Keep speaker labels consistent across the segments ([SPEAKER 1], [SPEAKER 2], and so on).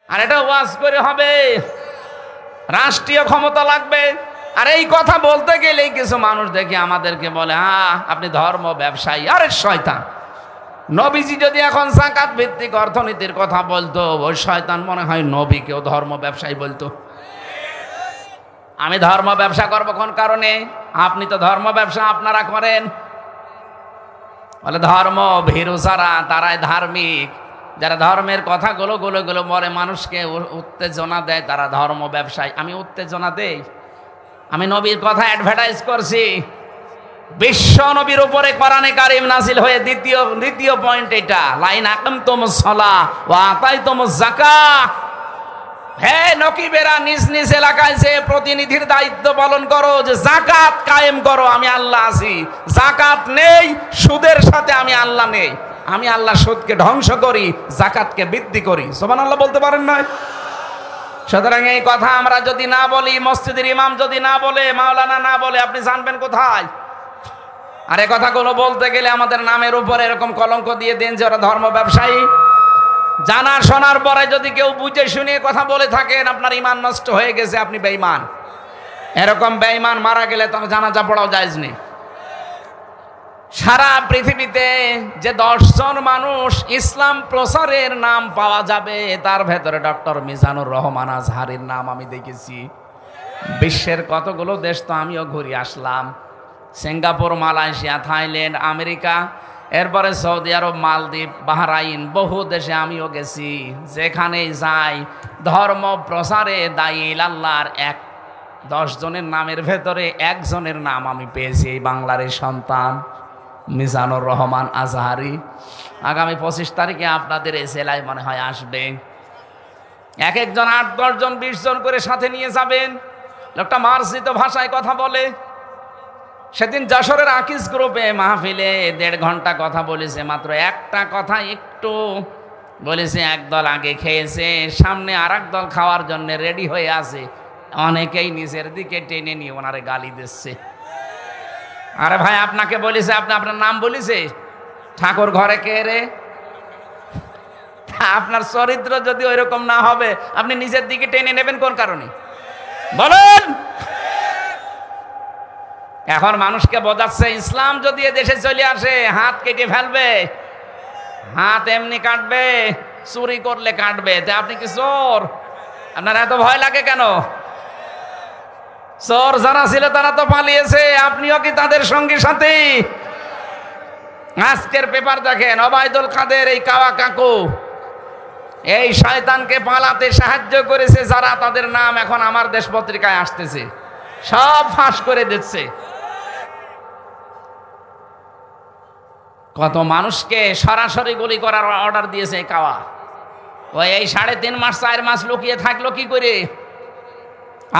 [SPEAKER 1] আর এটা ওয়াজ করে হবে, রাষ্ট্রীয় ক্ষমতা লাগবে। আর এই কথা বলতে গেলেই কিছু মানুষ দেখে আমাদেরকে বলে, আপনি ধর্ম ব্যবসায়ী। আরে শয়তান, নবীজি যদি এখন যাকাত ভিত্তিক অর্থনীতির কথা বলতো, ওই শয়তান মনে হয় নবীকেও ধর্ম ব্যবসায়ী বলতো। আমি ধর্ম ব্যবসা করবো কোন কারণে? আপনি তো ধর্ম ব্যবসা আপনারা করেন। বলে ধর্ম ভীরু যারা, তারাই ধার্মিক। যারা ধর্মের কথাগুলো বলে মানুষকে উত্তেজনা দেয়, তারা ধর্ম ব্যবসায়ী। আমি উত্তেজনা দেই? আমি নবীর কথা অ্যাডভার্টাইজ করছি। বিশ্ব নবীর উপরে কোরআনে কারীম নাযিল হয়ে দ্বিতীয় পয়েন্ট এটা, লাইন আকামতুমুস সালাহ ওয়া আতাইতুমুজ যাকাত। হে নকিবেরা, নিজ নিজ এলাকায় যে প্রতিনিধির দায়িত্ব পালন করো, যে যাকাত কায়েম করো। আমি আল্লাহ আছি, যাকাত নেই, সুদের সাথে আমি আল্লাহ নেই। আমি আল্লাহ সুদকে ধ্বংস করি, যাকাতকে বৃদ্ধি করি। সুবহানাল্লাহ বলতে পারেন না? সুতরাং এই কথা আমরা যদি না বলি, মসজিদের ইমাম যদি না বলে, মাওলানা না বলে, আপনি জানবেন কোথায়? আর এই কথাগুলো বলতে গেলে আমাদের নামের উপরে এরকম কলঙ্ক দিয়ে দেন যে ওরা ধর্ম ব্যবসায়ী। জানা শোনার পরে যদি কেউ বুঝে শুনে কথা বলে থাকেন, আপনার ঈমান নষ্ট হয়ে গেছে, আপনি বেঈমান। এরকম বেঈমান মারা গেলে তার জানাজা পড়াও জায়েজ নেই। সারা পৃথিবীতে যে 10 জন মানুষ ইসলাম প্রচারের নাম পাওয়া যাবে, তার ভেতরে ডক্টর মিজানুর রহমান আজহারির নাম আমি দেখেছি। বিশ্বের কতগুলো দেশ তো আমিও ঘুরে আসলাম, সিঙ্গাপুর, মালয়েশিয়া, থাইল্যান্ড, আমেরিকা, এরপরে সৌদি আরব, মালদ্বীপ, বাহরাইন, বহু দেশে আমিও গেছি। যেখানেই যাই, ধর্ম প্রচারে দায়ী আল্লাহর 10 জনের নামের ভেতরে একজনের নাম আমি পেয়েছি, এই বাংলার সন্তান মিজানুর রহমান আজহারি। আগামী 25 তারিখে আপনাদের এই জেলায় মনে হয় আসবে। এক একজন 8-10 জন 20 জন করে সাথে নিয়ে যাবেন। লোকটা মার্জিত ভাষায় কথা বলে। সেদিন যশোরের আকিস গ্রুপে মাহফিলে 1.5 ঘন্টা কথা বলেছে, মাত্র একটা কথা একটু বলেছে। একদল আগে খেয়েছে, সামনে আর এক দল খাওয়ার জন্য রেডি হয়ে আছে। অনেকেই নিচের দিকে টেনে নিয়ে ওনারে গালি দিচ্ছে। আরে ভাই, আপনাকে বলেছে, আপনার নাম বলেছে, ঠাকুর ঘরে কে রে? আপনার চরিত্র যদি ওইরকম না হবে, আপনি নিচের দিকে টেনে নেবেন কোন কারণে বলেন? এখন মানুষকে বোঝাচ্ছে, ইসলাম যদি এদেশে চলে আসে, হাত কেটে ফেলবে। হাত এমনি কাটবে, চুরি করলে কাটবে। তা আপনি কি চোর? আপনার এত ভয় লাগে কেন? চোর যারা ছিল তারা তো পালিয়েছে, আপনিও কি তাদের সঙ্গী সাথী? আজকের পেপার দেখেন, ওবায়দুল কাদের, এই কাওয়া কাকু, এই শয়তানকে পালাতে সাহায্য করেছে যারা, তাদের নাম এখন আমার দেশ পত্রিকায় আসতেছে, সব ফাঁস করে দিচ্ছে। কত মানুষকে সরাসরি গুলি করার অর্ডার দিয়েছে কাওয়া। ওই এই 3.5 মাস 4 মাস লুকিয়ে থাকলো কি করে?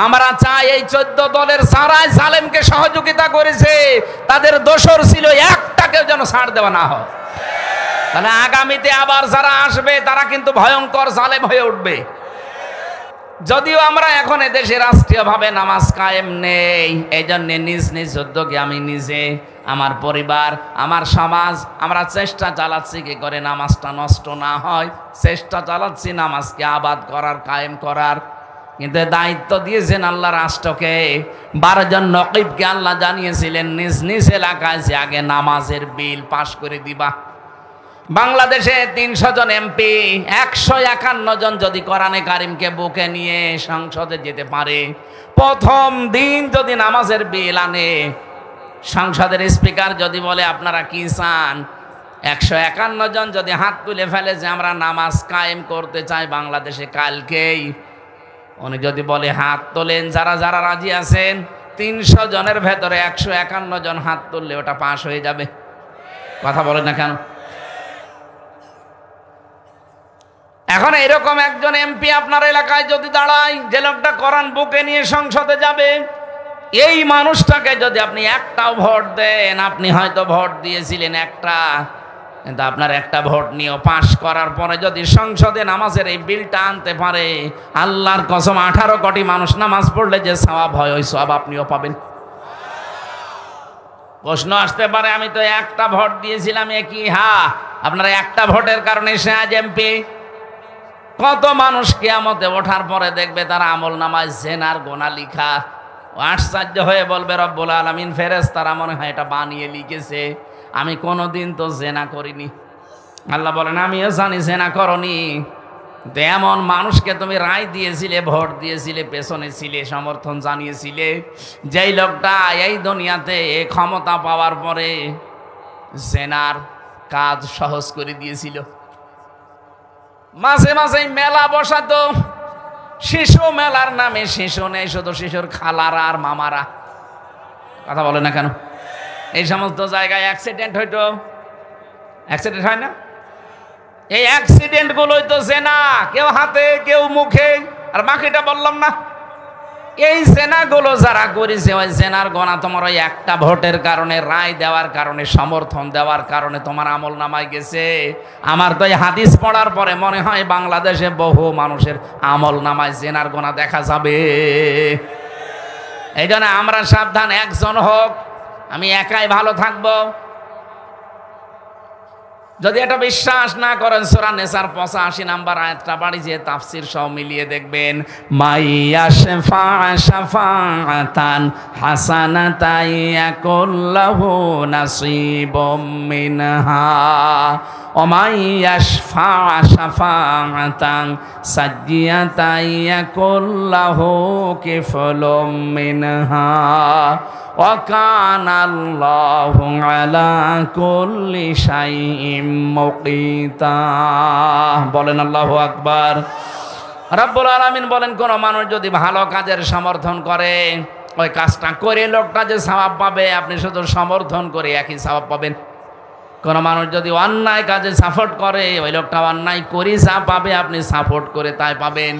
[SPEAKER 1] আমরা চাই এই 14 দলের যারাই জালেমকে সহযোগিতা করেছে, তাদের দোষর ছিল, একটাকেও যেন ছাড় দেওয়া না হয়। তাহলে আগামীতে আবার যারা আসবে, তারা কিন্তু ভয়ঙ্কর জালেম হয়ে উঠবে। যদিও আমরা এখন এদেশে রাষ্ট্রীয়ভাবে নামাজ কায়েম নেই, এই জন্য নিজ নিজ উদ্যোগে আমি নিজে, আমার পরিবার, আমার সমাজ, আমরা চেষ্টা চালাচ্ছি কি করে নামাজটা নষ্ট না হয়। চেষ্টা চালাচ্ছি নামাজকে আবাদ করার, কায়েম করার। কিন্তু দায়িত্ব দিয়েছেন আল্লাহ রাষ্ট্রকে। 12 জন নকিবকে আল্লাহ জানিয়েছিলেন, নিজ নিজ এলাকায় যে আগে নামাজের বিল পাশ করে দিবা। বাংলাদেশে 300 জন এমপি, 151 জন যদি কোরআনে কারিমকে বুকে নিয়ে সংসদে যেতে পারে, প্রথম দিন যদি নামাজের বিল আনে, সংসদের স্পিকার যদি বলে আপনারা কি চান, 151 জন যদি হাত তুলে ফেলে যে আমরা নামাজ কায়েম করতে চাই বাংলাদেশে কালকেই, উনি যদি বলে হাত তোলেন যারা যারা রাজি আছেন, 300 জনের ভেতরে 151 জন হাত তুললে ওটা পাশ হয়ে যাবে। কথা বলেন না কেন? এখন এরকম একজন এমপি আপনার এলাকায় যদি দাঁড়ায়, যে লোকটা কোরআন বুকে নিয়ে সংসদে যাবে, এই মানুষটাকে যদি আপনি একটাও ভোট দেন, আপনি হয়তো ভোট দিয়েছিলেন একটা, কিন্তু আপনার একটা ভোট নিয়েও পাশ করার পরে যদি সংসদে নামাজের এই বিলটা আনতে পারে, আল্লাহর কসম 18 কোটি মানুষ নামাজ পড়লে যে সওয়াব হয়, ওই সওয়াব আপনিও পাবেন। প্রশ্ন আসতে পারে, আমি তো একটা ভোট দিয়েছিলাম, কি? হ্যাঁ, আপনার একটা ভোটের কারণে সে আজ এমপি। কত মানুষ কিয়ামতে ওঠার পরে দেখবে তার আমল নামায় জেনার গোনা লিখা, আশ্চর্য হয়ে বলবে রব্বুল আলামিন ফেরেশতারা মনে হয় এটা বানিয়ে লিখেছে, আমি কোনোদিন তো জেনা করিনি। আল্লাহ বলেন আমিও জানি জেনা করনি, এমন মানুষকে তুমি রায় দিয়েছিলে, ভোট দিয়েছিলে, পেছনে ছিলে, সমর্থন জানিয়েছিলে, যেই লোকটা এই দুনিয়াতে ক্ষমতা পাওয়ার পরে জেনার কাজ সহজ করে দিয়েছিল। মাঝে মাঝে মেলা বসাতো, শিশু মেলার নামে শিশু নেই, শুধু শিশুর খালারা আর মামারা। কথা বলে না কেন? এই সমস্ত জায়গায় অ্যাক্সিডেন্ট হইতো, অ্যাক্সিডেন্ট হয় না? এই অ্যাক্সিডেন্ট গুলোই তো জেনা, কেউ হাতে কেউ মুখে, আর বাকিটা বললাম না। এই জেনাগুলো যারা করেছে, ওই জেনার গোনা তোমার ওই একটা ভোটের কারণে, রায় দেওয়ার কারণে, সমর্থন দেওয়ার কারণে তোমার আমল নামায় গেছে। আমার তো এই হাদিস পড়ার পরে মনে হয় বাংলাদেশে বহু মানুষের আমল নামায় জেনার গোনা দেখা যাবে। এই জন্য আমরা সাবধান, একজন হোক, আমি একাই ভালো থাকবো। যদি এটা বিশ্বাস না করেন, সূরা নিসার 85 নম্বর আয়াতটা বাড়ি যে তাফসীর সহ মিলিয়ে দেখবেন, মাইয়াশফা শাফাআতান হাসানাতান ইয়াকুল্লাহু নাসীবুম মিনহা ওয়া মাইয়াশফা শাফাআতান সাজ্জিয়াতান ইয়াকুল্লাহু কিফলুম মিনহা ওয়া কানা আল্লাহু আলা কুল্লি শাইইন মুকিতা। বলেন আল্লাহু আকবার। রব্বুল আলামিন বলেন, কোন মানুষ যদি ভালো কাজের সমর্থন করে, ওই কাজটা করে লোকটা যে সওয়াব পাবে, আপনি শুধু সমর্থন করে একই সওয়াব পাবেন। কোন মানুষ যদি অন্যায় কাজে সাপোর্ট করে, ওই লোকটা অন্যায় করে যা পাবে, আপনি সাপোর্ট করে তাই পাবেন।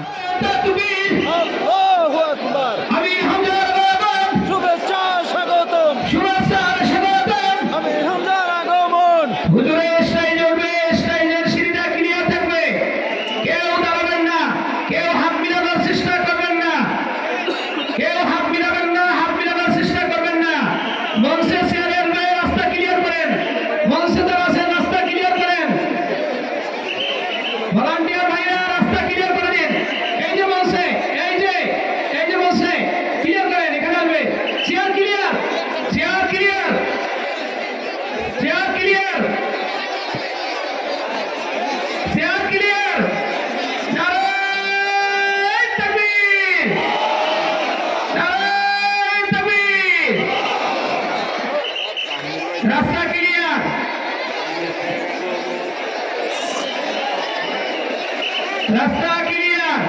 [SPEAKER 2] রাস্তা ক্লিয়ার,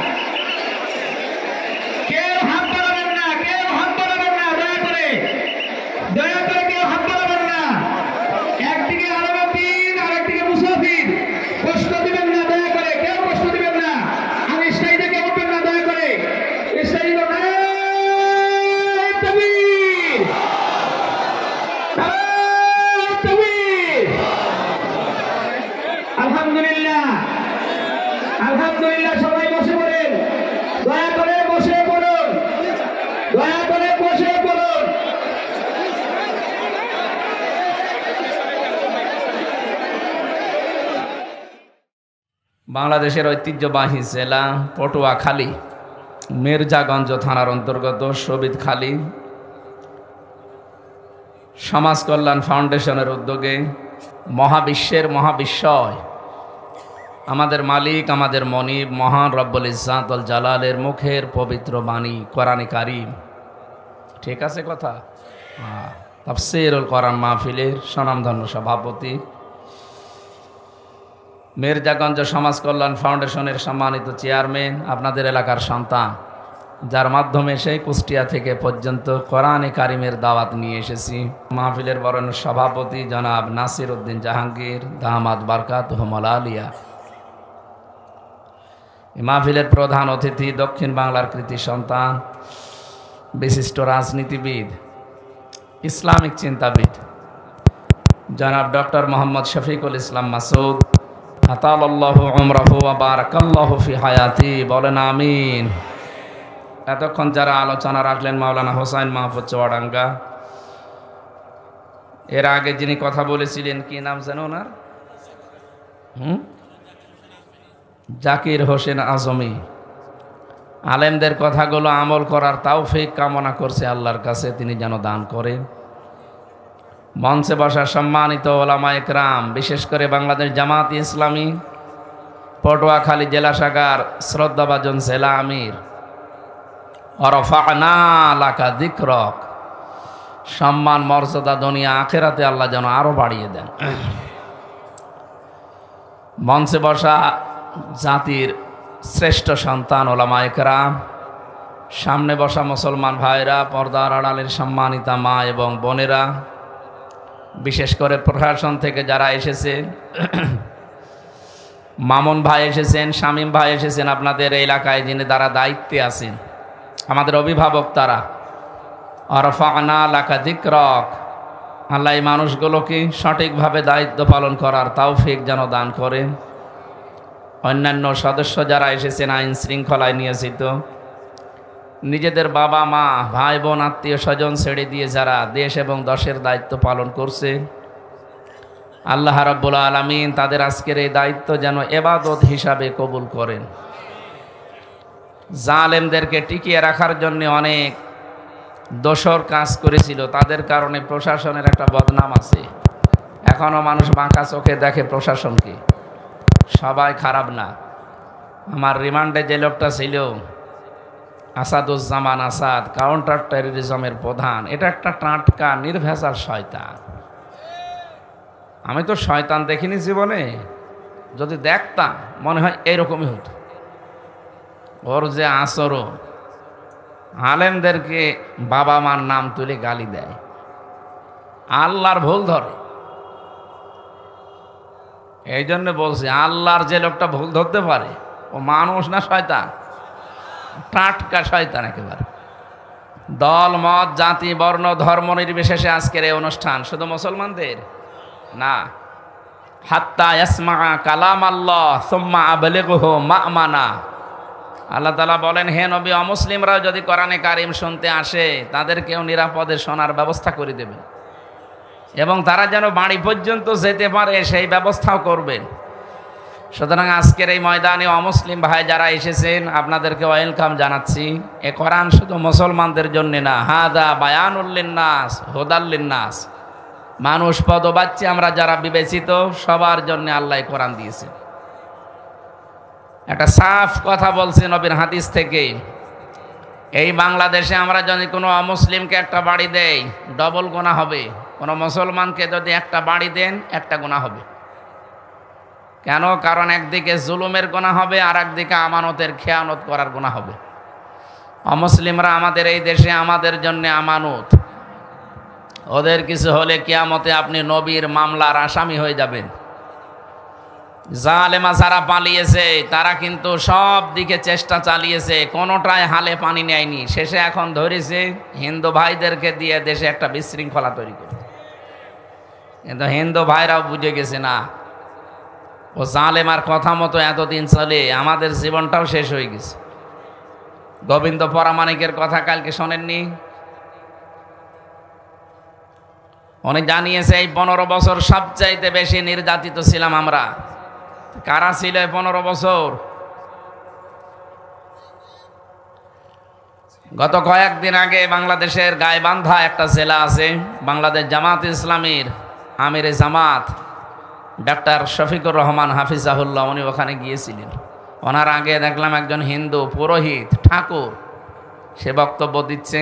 [SPEAKER 2] কেউ হাত বাড়াবেন না, কেউ হাত বাড়াবেন না, দয়া করে কেউ হাত বাড়াবেন না। একদিকে আলাউদ্দিন, আরেকদিকে মুসাফির, কষ্ট দিবেন না, দয়া করে কেউ কষ্ট দিবেন না। আমি স্টেজে কেউ উঠবেন না, দয়া করে স্টেজে আলহামদুলিল্লাহ, আলহামদুলিল্লাহ। সবাই বসে পড়েন, দয়া করে বসে পড়ুন, দয়া করে বসে পড়ুন।
[SPEAKER 1] বাংলাদেশের ঐতিহ্যবাহী জেলা পটুয়াখালী, মির্জাগঞ্জ থানার অন্তর্গত শহীদখালী সমাজ কল্যাণ ফাউন্ডেশনের উদ্যোগে মহাবিশ্বের মহাবিশ্বয় আমাদের মালিক, আমাদের মনিব, মহান রব্বুল ইজ্জাতুল জালালের মুখের পবিত্র বাণী কোরআনে কারীম, ঠিক আছে কথা, তাফসীরুল কোরআন মাহফিলের স্বনামধন্য সভাপতি, মির্জাগঞ্জ সমাজ কল্যাণ ফাউন্ডেশনের সম্মানিত চেয়ারম্যান, আপনাদের এলাকার সন্তান, যার মাধ্যমে সেই কুষ্টিয়া থেকে পর্যন্ত কোরআনে কারিমের দাওয়াত নিয়ে এসেছি। মাহফিলের বরণ্য সভাপতি জনাব নাসির উদ্দিন জাহাঙ্গীর দামাত বারকাতুহুল আলিয়া। মাহফিলের প্রধান অতিথি দক্ষিণ বাংলার কৃতি সন্তান, বিশিষ্ট রাজনীতিবিদ, ইসলামিক চিন্তাবিদ জনাব ডক্টর মোহাম্মদ শফিকুল ইসলাম মাসুদ, আতালাল্লাহু উমরাহু ওয়া বারাকাল্লাহু ফি হায়াতি। বলেন আমিন। এতক্ষণ যারা আলোচনা রাখলেন মাওলানা হোসাইন মাহফুজ চুয়াডাঙ্গা, এর আগে যিনি কথা বলেছিলেন কি নাম যেন ওনার, জাকির হোসেন আজমি আলেমদের কথাগুলো আমল করার তৌফিক কামনা করছে আল্লাহর কাছে, তিনি যেন দান করেন। মঞ্চে বসা সম্মানিত ওলামায়ে কেরাম, বিশেষ করে বাংলাদেশ জামাত ইসলামী পটুয়াখালী জেলা শাখার শ্রদ্ধাভাজন জেলা আমির ওয়ারফা'না লাকা যিকরাক, সম্মান মর্যাদা দুনিয়া আখিরাতে আল্লাহ যেন আরো বাড়িয়ে দেন। মঞ্চে বসা জাতির শ্রেষ্ঠ সন্তান ওলামায়ে কেরাম, সামনে বসা মুসলমান ভাইরা, পর্দার আড়ালের সম্মানিতা মা এবং বোনেরা, বিশেষ করে প্রশাসন থেকে যারা এসেছেন, মামুন ভাই এসেছেন, শামীম ভাই এসেছেন, আপনাদের এলাকায় যিনি দ্বারা দায়িত্বে আছেন, আমাদের অভিভাবক তারা, ওয়ারফা'না লাকা যিকরাক, আল্লাহ এই মানুষগুলোকে সঠিকভাবে দায়িত্ব পালন করার তৌফিক যেন দান করেন। অন্যান্য সদস্য যারা এসেছেন আইন শৃঙ্খলায় নিয়োজিত, নিজেদের বাবা মা ভাই বোন আত্মীয় স্বজন ছেড়ে দিয়ে যারা দেশ এবং দশের দায়িত্ব পালন করছে, আল্লাহ রাব্বুল আলামিন তাদের আজকের এই দায়িত্ব যেন ইবাদত হিসাবে কবুল করেন। জালেমদেরকে টিকিয়ে রাখার জন্য অনেক দোসর কাজ করেছিল, তাদের কারণে প্রশাসনের একটা বদনাম আছে। এখনও মানুষ বাঁকা চোখে দেখে প্রশাসনকে, সবাই খারাপ না। আমার রিমান্ডে যে লোকটা ছিল আসাদুজ্জামান আসাদ, কাউন্টার টেররিজমের প্রধান, এটা একটা টাটকা নির্ভেজাল শয়তান। আমি তো শয়তান দেখিনি জীবনে, যদি দেখতাম মনে হয় এইরকমই হতো। ওর যে আচরণ, আলেমদেরকে বাবা মার নাম তুলে গালি দেয়, আল্লাহর ভুল ধরে। এই জন্য বলছি, আল্লাহর যে লোকটা ভুল ধরতে পারে ও মানুষ না শয়তান, টাটকা শয়তান একেবারে। দল মত জাতি বর্ণ ধর্ম নির্বিশেষে আজকের এই অনুষ্ঠান শুধু মুসলমানদের না, হাত্তা ইয়াসমা কালাম আল্লাহ সুম্মা আবলিগহু মা'মানা। আল্লাহ তাআলা বলেন, হে নবী, অমুসলিমরাও যদি কোরআনে কারিম শুনতে আসে তাদেরকেও নিরাপদে শোনার ব্যবস্থা করে দেবেন এবং তারা যেন বাড়ি পর্যন্ত যেতে পারে সেই ব্যবস্থাও করবেন। সুতরাং আজকের এই ময়দানে অমুসলিম ভাই যারা এসেছেন আপনাদেরকে ওয়েলকাম জানাচ্ছি। এ কোরআন শুধু মুসলমানদের জন্য না, হাদা বায়ানুল লিন্নাস হুদাল লিন্নাস, মানুষ পদবাচ্চা আমরা যারা বিবেচিত সবার জন্য আল্লাহ কোরআন দিয়েছেন। একটা সাফ কথা বলছি নবীর হাদিস থেকে, এই বাংলাদেশে আমরা যদি কোনো অমুসলিমকে একটা বাড়ি দেই ডবল গুনাহ হবে, কোনো মুসলমানকে যদি একটা বাড়ি দেন একটা গুনাহ হবে। কেন? কারণ একদিকে জুলুমের গুনাহ হবে আর একদিকে আমানতের খেয়ানত করার গুনাহ হবে। অমুসলিমরা আমাদের এই দেশে আমাদের জন্য আমানত, ওদের কিছু হলে কিয়ামতে আপনি নবীর মামলার আসামি হয়ে যাবেন। জালেমা যারা পালিয়েছে তারা কিন্তু সব দিকে চেষ্টা চালিয়েছে, কোনোটায় হালে পানি নেয়নি। শেষে এখন ধরেছে হিন্দু ভাইদেরকে দিয়ে দেশে একটা বিশৃঙ্খলা তৈরি করে। কিন্তু হিন্দু ভাইরাও বুঝে গেছে না, ও জালেমার কথা মতো এতদিন চলে আমাদের জীবনটাও শেষ হয়ে গেছে। গোবিন্দ পরামানিকের কথা কালকে শোনেননি? উনি জানিয়েছে এই 15 বছর সবচাইতে বেশি নির্যাতিত ছিলাম আমরা। কারা ছিল 15 বছর? গত কয়েকদিন আগে বাংলাদেশের গাইবান্ধা একটা জেলা আছে, বাংলাদেশ জামাত ইসলামীর আমিরে জামাত ডাক্তার শফিকুর রহমান হাফিজাহুল্লাহ, উনি ওখানে গিয়েছিলেন। ওনার আগে দেখলাম একজন হিন্দু পুরোহিত ঠাকুর, সে বক্তব্য দিচ্ছে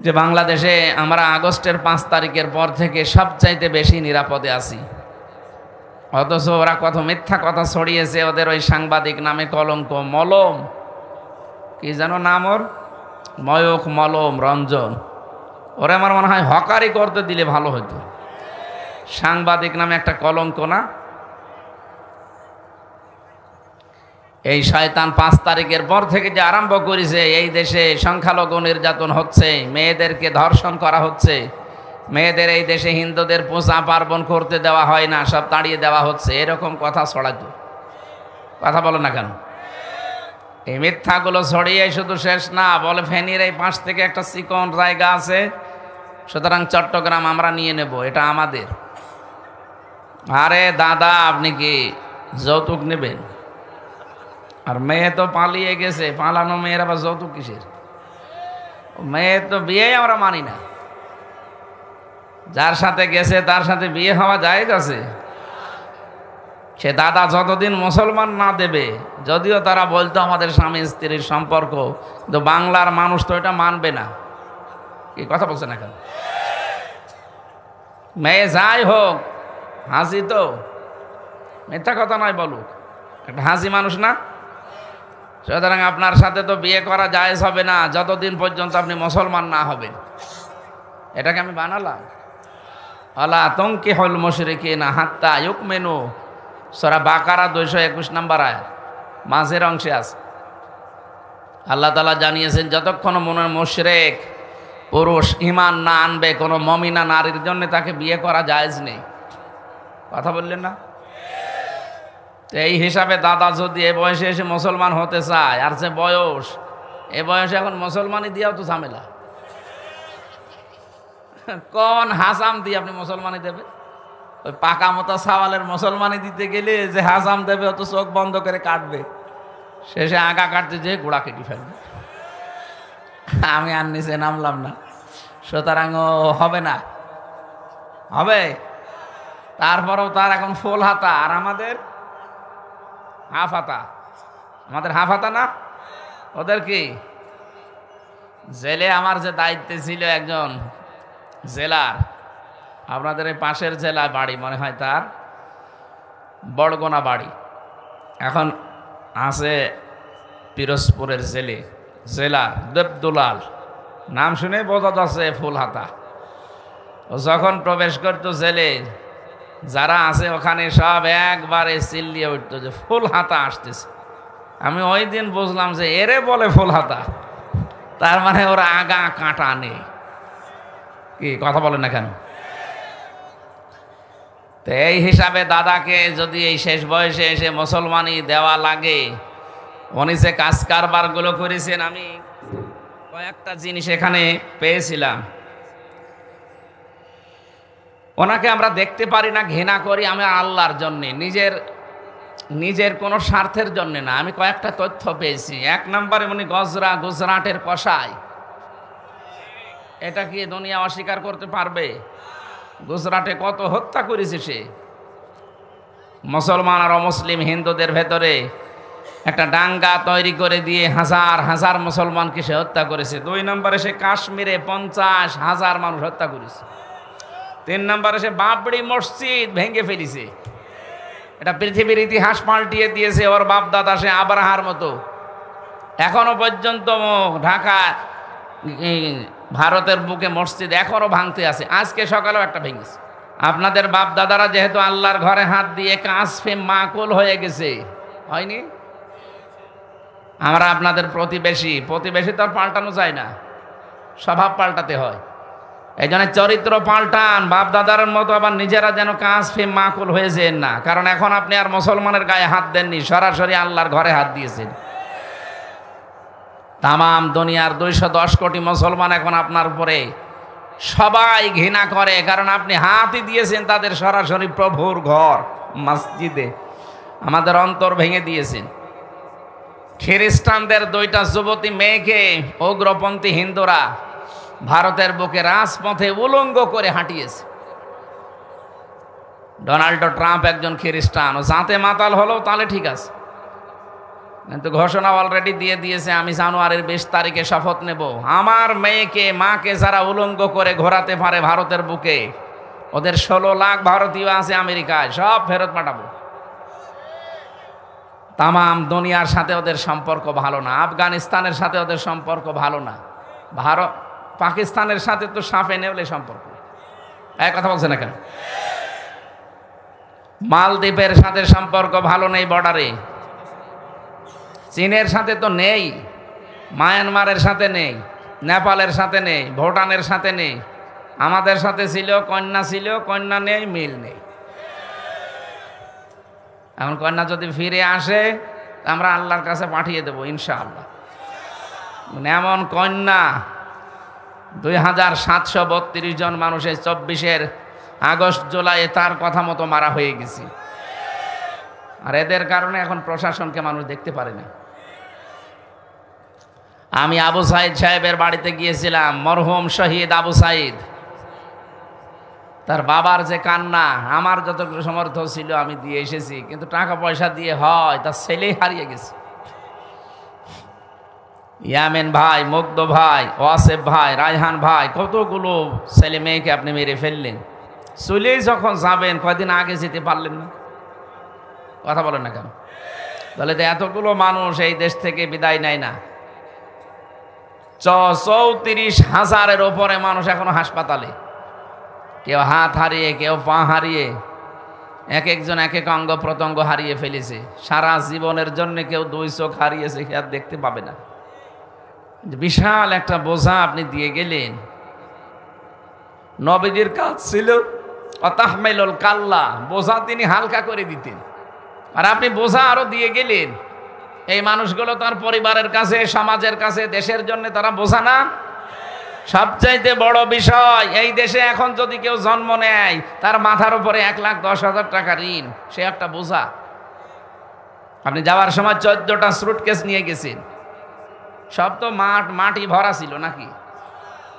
[SPEAKER 1] যে বাংলাদেশে আমরা আগস্টের 5 তারিখের পর থেকে সবচাইতে বেশি নিরাপদে আছি। অথচ ওরা কত মিথ্যা কথা ছড়িয়েছে, ওদের ওই সাংবাদিক নামে কলঙ্ক, মলম কি যেন নাম ওর, ময়ূখ মলম রঞ্জন, ওরা আমার মনে হয় হকারি করতে দিলে ভালো হতো। সাংবাদিক নামে একটা কলঙ্ক না? এই শয়তান 5 তারিখের পর থেকে যে আরম্ভ করেছে, এই দেশে সংখ্যালঘু নির্যাতন হচ্ছে, মেয়েদেরকে ধর্ষণ করা হচ্ছে, মেয়েদের এই দেশে হিন্দুদের পূজা পার্বণ করতে দেওয়া হয় না, সব তাড়িয়ে দেওয়া হচ্ছে, এরকম কথা ছড়াতো। কথা বলো না কেন? এই মিথ্যাগুলো ছড়িয়ে শুধু শেষ না, বলে ফেনীর এই পাশ থেকে একটা চিকন জায়গা আছে, সুতরাং চট্টগ্রাম আমরা নিয়ে নেব, এটা আমাদের। আরে দাদা, আপনি কি যৌতুক নেবেন। আর মেয়ে তো পালিয়ে গেছে, পালানো মেয়ের আবার যৌতুক কিসের? মেয়ে তো বিয়ে আমরা মানি না। যার সাথে গেছে তার সাথে বিয়ে হওয়া জায়েজ আছে। সে দাদা যতদিন মুসলমান না দেবে, যদিও তারা বলতো আমাদের স্বামী স্ত্রীর সম্পর্ক, কিন্তু বাংলার মানুষ তো এটা মানবে না। কি কথা বলছে না কেন? মেয়ে যাই হোক, হাসি তো, মিথ্যা কথা নয় বলুক, একটা হাসি মানুষ না। সুতরাং আপনার সাথে তো বিয়ে করা জায়েজ হবে না যতদিন পর্যন্ত আপনি মুসলমান না হবেন। এটাকে আমি বানালাম। আলা তুনকিহুল মুশরিকিনা হাত্তা ইউমিনু, সূরা বাকারা 221 নম্বর আয়াত, মাঝের অংশে আছে। আল্লাহ তাআলা জানিয়েছেন যতক্ষণ মনে মুশরিক পুরুষ ঈমান না আনবে, কোনো মুমিনা নারীর জন্য তাকে বিয়ে করা জায়েজ নেই। কথা বললেন না? এই হিসাবে দাদা যদি এ বয়সে এসে মুসলমান হতে চায়, আর যে বয়স, এ বয়সে এখন মুসলমানি দিয়েও তো ঝামেলা। কোন হাসাম দিয়ে আপনি মুসলমানি দেবে? ওই পাকা মতো সাওয়ালের মুসলমানি দিতে গেলে যে হাসাম দেবে ও তো চোখ বন্ধ করে কাটবে, শেষে আগা কাটতে যেয়ে গোড়া কেটে ফেলবে। আমি আর নিচে নামলাম না, সুতরাং ও হবে না। হবে, তারপরেও তার এখন ফুল হাতা, আর আমাদের হাফ হাতা। আমাদের হাফ হাতা না, ওদের কি? জেলে আমার যে দায়িত্বে ছিল একজন জেলার, আপনাদের এই পাশের জেলায় বাড়ি মনে হয় তার, বড়গোনা বাড়ি, এখন আছে পিরোজপুরের জেলার দেবদুলাল, নাম শুনে বোঝা যাচ্ছে ফুল হাতা। ও যখন প্রবেশ করতো জেলে, যারা আছে ওখানে সব একবারে চিল্লিয়ে উঠতো যে ফুল হাতা আসতেছে। আমি ওই দিন বুঝলাম যে এরে বলে ফুল হাতা, তার মানে ওরা আগা কাঁটা নেই। কি কথা বলেন না কেন? তো এই হিসাবে দাদাকে যদি এই শেষ বয়সে এসে মুসলমানি দেওয়া লাগে, উনি যে কাজ কারবারগুলো করেছেন, আমি কয়েকটা জিনিস এখানে পেয়েছিলাম। ওনাকে আমরা দেখতে পারি না, ঘৃণা করি, আমি আল্লাহর জন্যে, নিজের কোনো স্বার্থের জন্যে না। আমি কয়েকটা তথ্য পেয়েছি। 1 নম্বরে উনি গুজরাটের কসাই। এটা কি দুনিয়া অস্বীকার করতে পারবে? গুজরাটে কত হত্যা করেছে সে। মুসলমান আর অমুসলিম হিন্দুদের ভেতরে একটা দাঙ্গা তৈরি করে দিয়ে হাজার হাজার মুসলমানকে সে হত্যা করেছে। 2 নম্বরে সে কাশ্মীরে 50,000 মানুষ হত্যা করেছে। 3 নম্বরে সে বাবরি মসজিদ ভেঙে ফেলেছে। এটা পৃথিবীর ইতিহাস পাল্টিয়ে দিয়েছে। ওর বাপ দাদা সে আবরাহার মতো এখনো পর্যন্ত ঢাকা ভারতের বুকে মসজিদ এখনো ভাঙতে আছে। আজকে সকালেও একটা ভেঙেছে। আপনাদের বাপ দাদারা যেহেতু আল্লাহর ঘরে হাত দিয়ে কাসফে মাকুল হয়ে গেছে, হয়নি? আমরা আপনাদের প্রতিবেশী তো আর পাল্টানো যায় না, স্বভাব পাল্টাতে হয়। এই জন্য চরিত্র পাল্টান, বাপ দাদার মতো আবার নিজেরা যেন কাসফে মাকুল হয়ে যেন না। কারণ এখন আপনি আর মুসলমানের গায়ে হাত দেননি, সরাসরি আল্লাহর ঘরে হাত দিয়েছেন। তামাম দুনিয়ার 210 কোটি মুসলমান এখন আপনার উপরে সবাই ঘৃণা করে, কারণ আপনি হাতই দিয়েছেন তাদের সরাসরি প্রভুর ঘর মসজিদে। আমাদের অন্তর ভেঙে দিয়েছেন। খ্রিস্টানদের 2টা যুবতী মেয়েকে উগ্রপন্থী হিন্দুরা ভারতের বুকে রাজপথে উলঙ্গ করে হাঁটিয়েছে। ডোনাল্ড ট্রাম্প একজন খ্রিস্টান, ও জাতে মাতাল হলেও তাহলে ঠিক আছে, কিন্তু ঘোষণা অলরেডি দিয়ে দিয়েছে, আমি জানুয়ারির 20 তারিখে শপথ নেব, আমার মেয়েকে মাকে যারা উলঙ্গ করে ঘোরাতে পারে ভারতের বুকে, ওদের 16 লাখ ভারতীয় আছে আমেরিকায়, সব ফেরত পাঠাবো। তামাম দুনিয়ার সাথে ওদের সম্পর্ক ভালো না, আফগানিস্তানের সাথে ওদের সম্পর্ক ভালো না, পাকিস্তানের সাথে তো সাফে নেবলে সম্পর্ক। এক কথা বলছে না কেন? মালদ্বীপের সাথে সম্পর্ক ভালো নেই, বর্ডারে চীনের সাথে তো নেই, মায়ানমারের সাথে নেই, নেপালের সাথে নেই, ভুটানের সাথে নেই। আমাদের সাথে ছিল, কন্যা নেই, মিল নেই। এখন কন্যা যদি ফিরে আসে আমরা আল্লাহর কাছে পাঠিয়ে দেবো ইনশাআল্লাহ। এমন কন্যা 2732 জন মানুষের 24 আগস্ট জুলাই তার কথা মতো মারা হয়ে গেছে। আর এদের কারণে এখন প্রশাসনকে মানুষ দেখতে পারে না। আমি আবু সাইদ সাহেবের বাড়িতে গিয়েছিলাম, মরহুম শহীদ আবু সাইদ। তার বাবার যে কান্না, আমার যতটুকু সমর্থ ছিল আমি দিয়ে এসেছি, কিন্তু টাকা পয়সা দিয়ে হয় তার ছেলেই হারিয়ে গেছে। ইয়ামিন ভাই, মুগ্ধ ভাই, ওয়াসেফ ভাই, রায়হান ভাই, কতগুলো ছেলে মেয়েকে আপনি মেরে ফেললেন। চলেই যখন যাবেন, কয়দিন আগে যেতে পারলেন না? কথা বলেন না কেন? তাহলে তো এতগুলো মানুষ এই দেশ থেকে বিদায় নেয় না। 34,000-এর ওপরে মানুষ এখনো হাসপাতালে, কেউ হাত হারিয়ে, কেউ পা হারিয়ে, এক একজন এক এক অঙ্গ প্রত্যঙ্গ হারিয়ে ফেলেছে। সারা জীবনের জন্য কেউ 2 চোখ হারিয়েছে, আর দেখতে পাবে না। বিশাল একটা বোঝা আপনি দিয়ে গেলেন। নবীজির কাজ ছিল অতাহমেলুল কাল্লা, বোঝা তিনি হালকা করে দিতেন, আর আপনি বোঝা আরো দিয়ে গেলেন। এই মানুষগুলো তার পরিবারের কাছে, সমাজের কাছে, দেশের জন্য তারা বোঝা না? সবচাইতে বড় বিষয়, এই দেশে এখন যদি কেউ জন্ম নেয়, তার মাথার উপরে 1,10,000 টাকা ঋণ, সে একটা বোঝা। আপনি যাওয়ার সময় 14টা সুটকেস নিয়ে গেছেন, সব তো মাটি ভরা ছিল নাকি?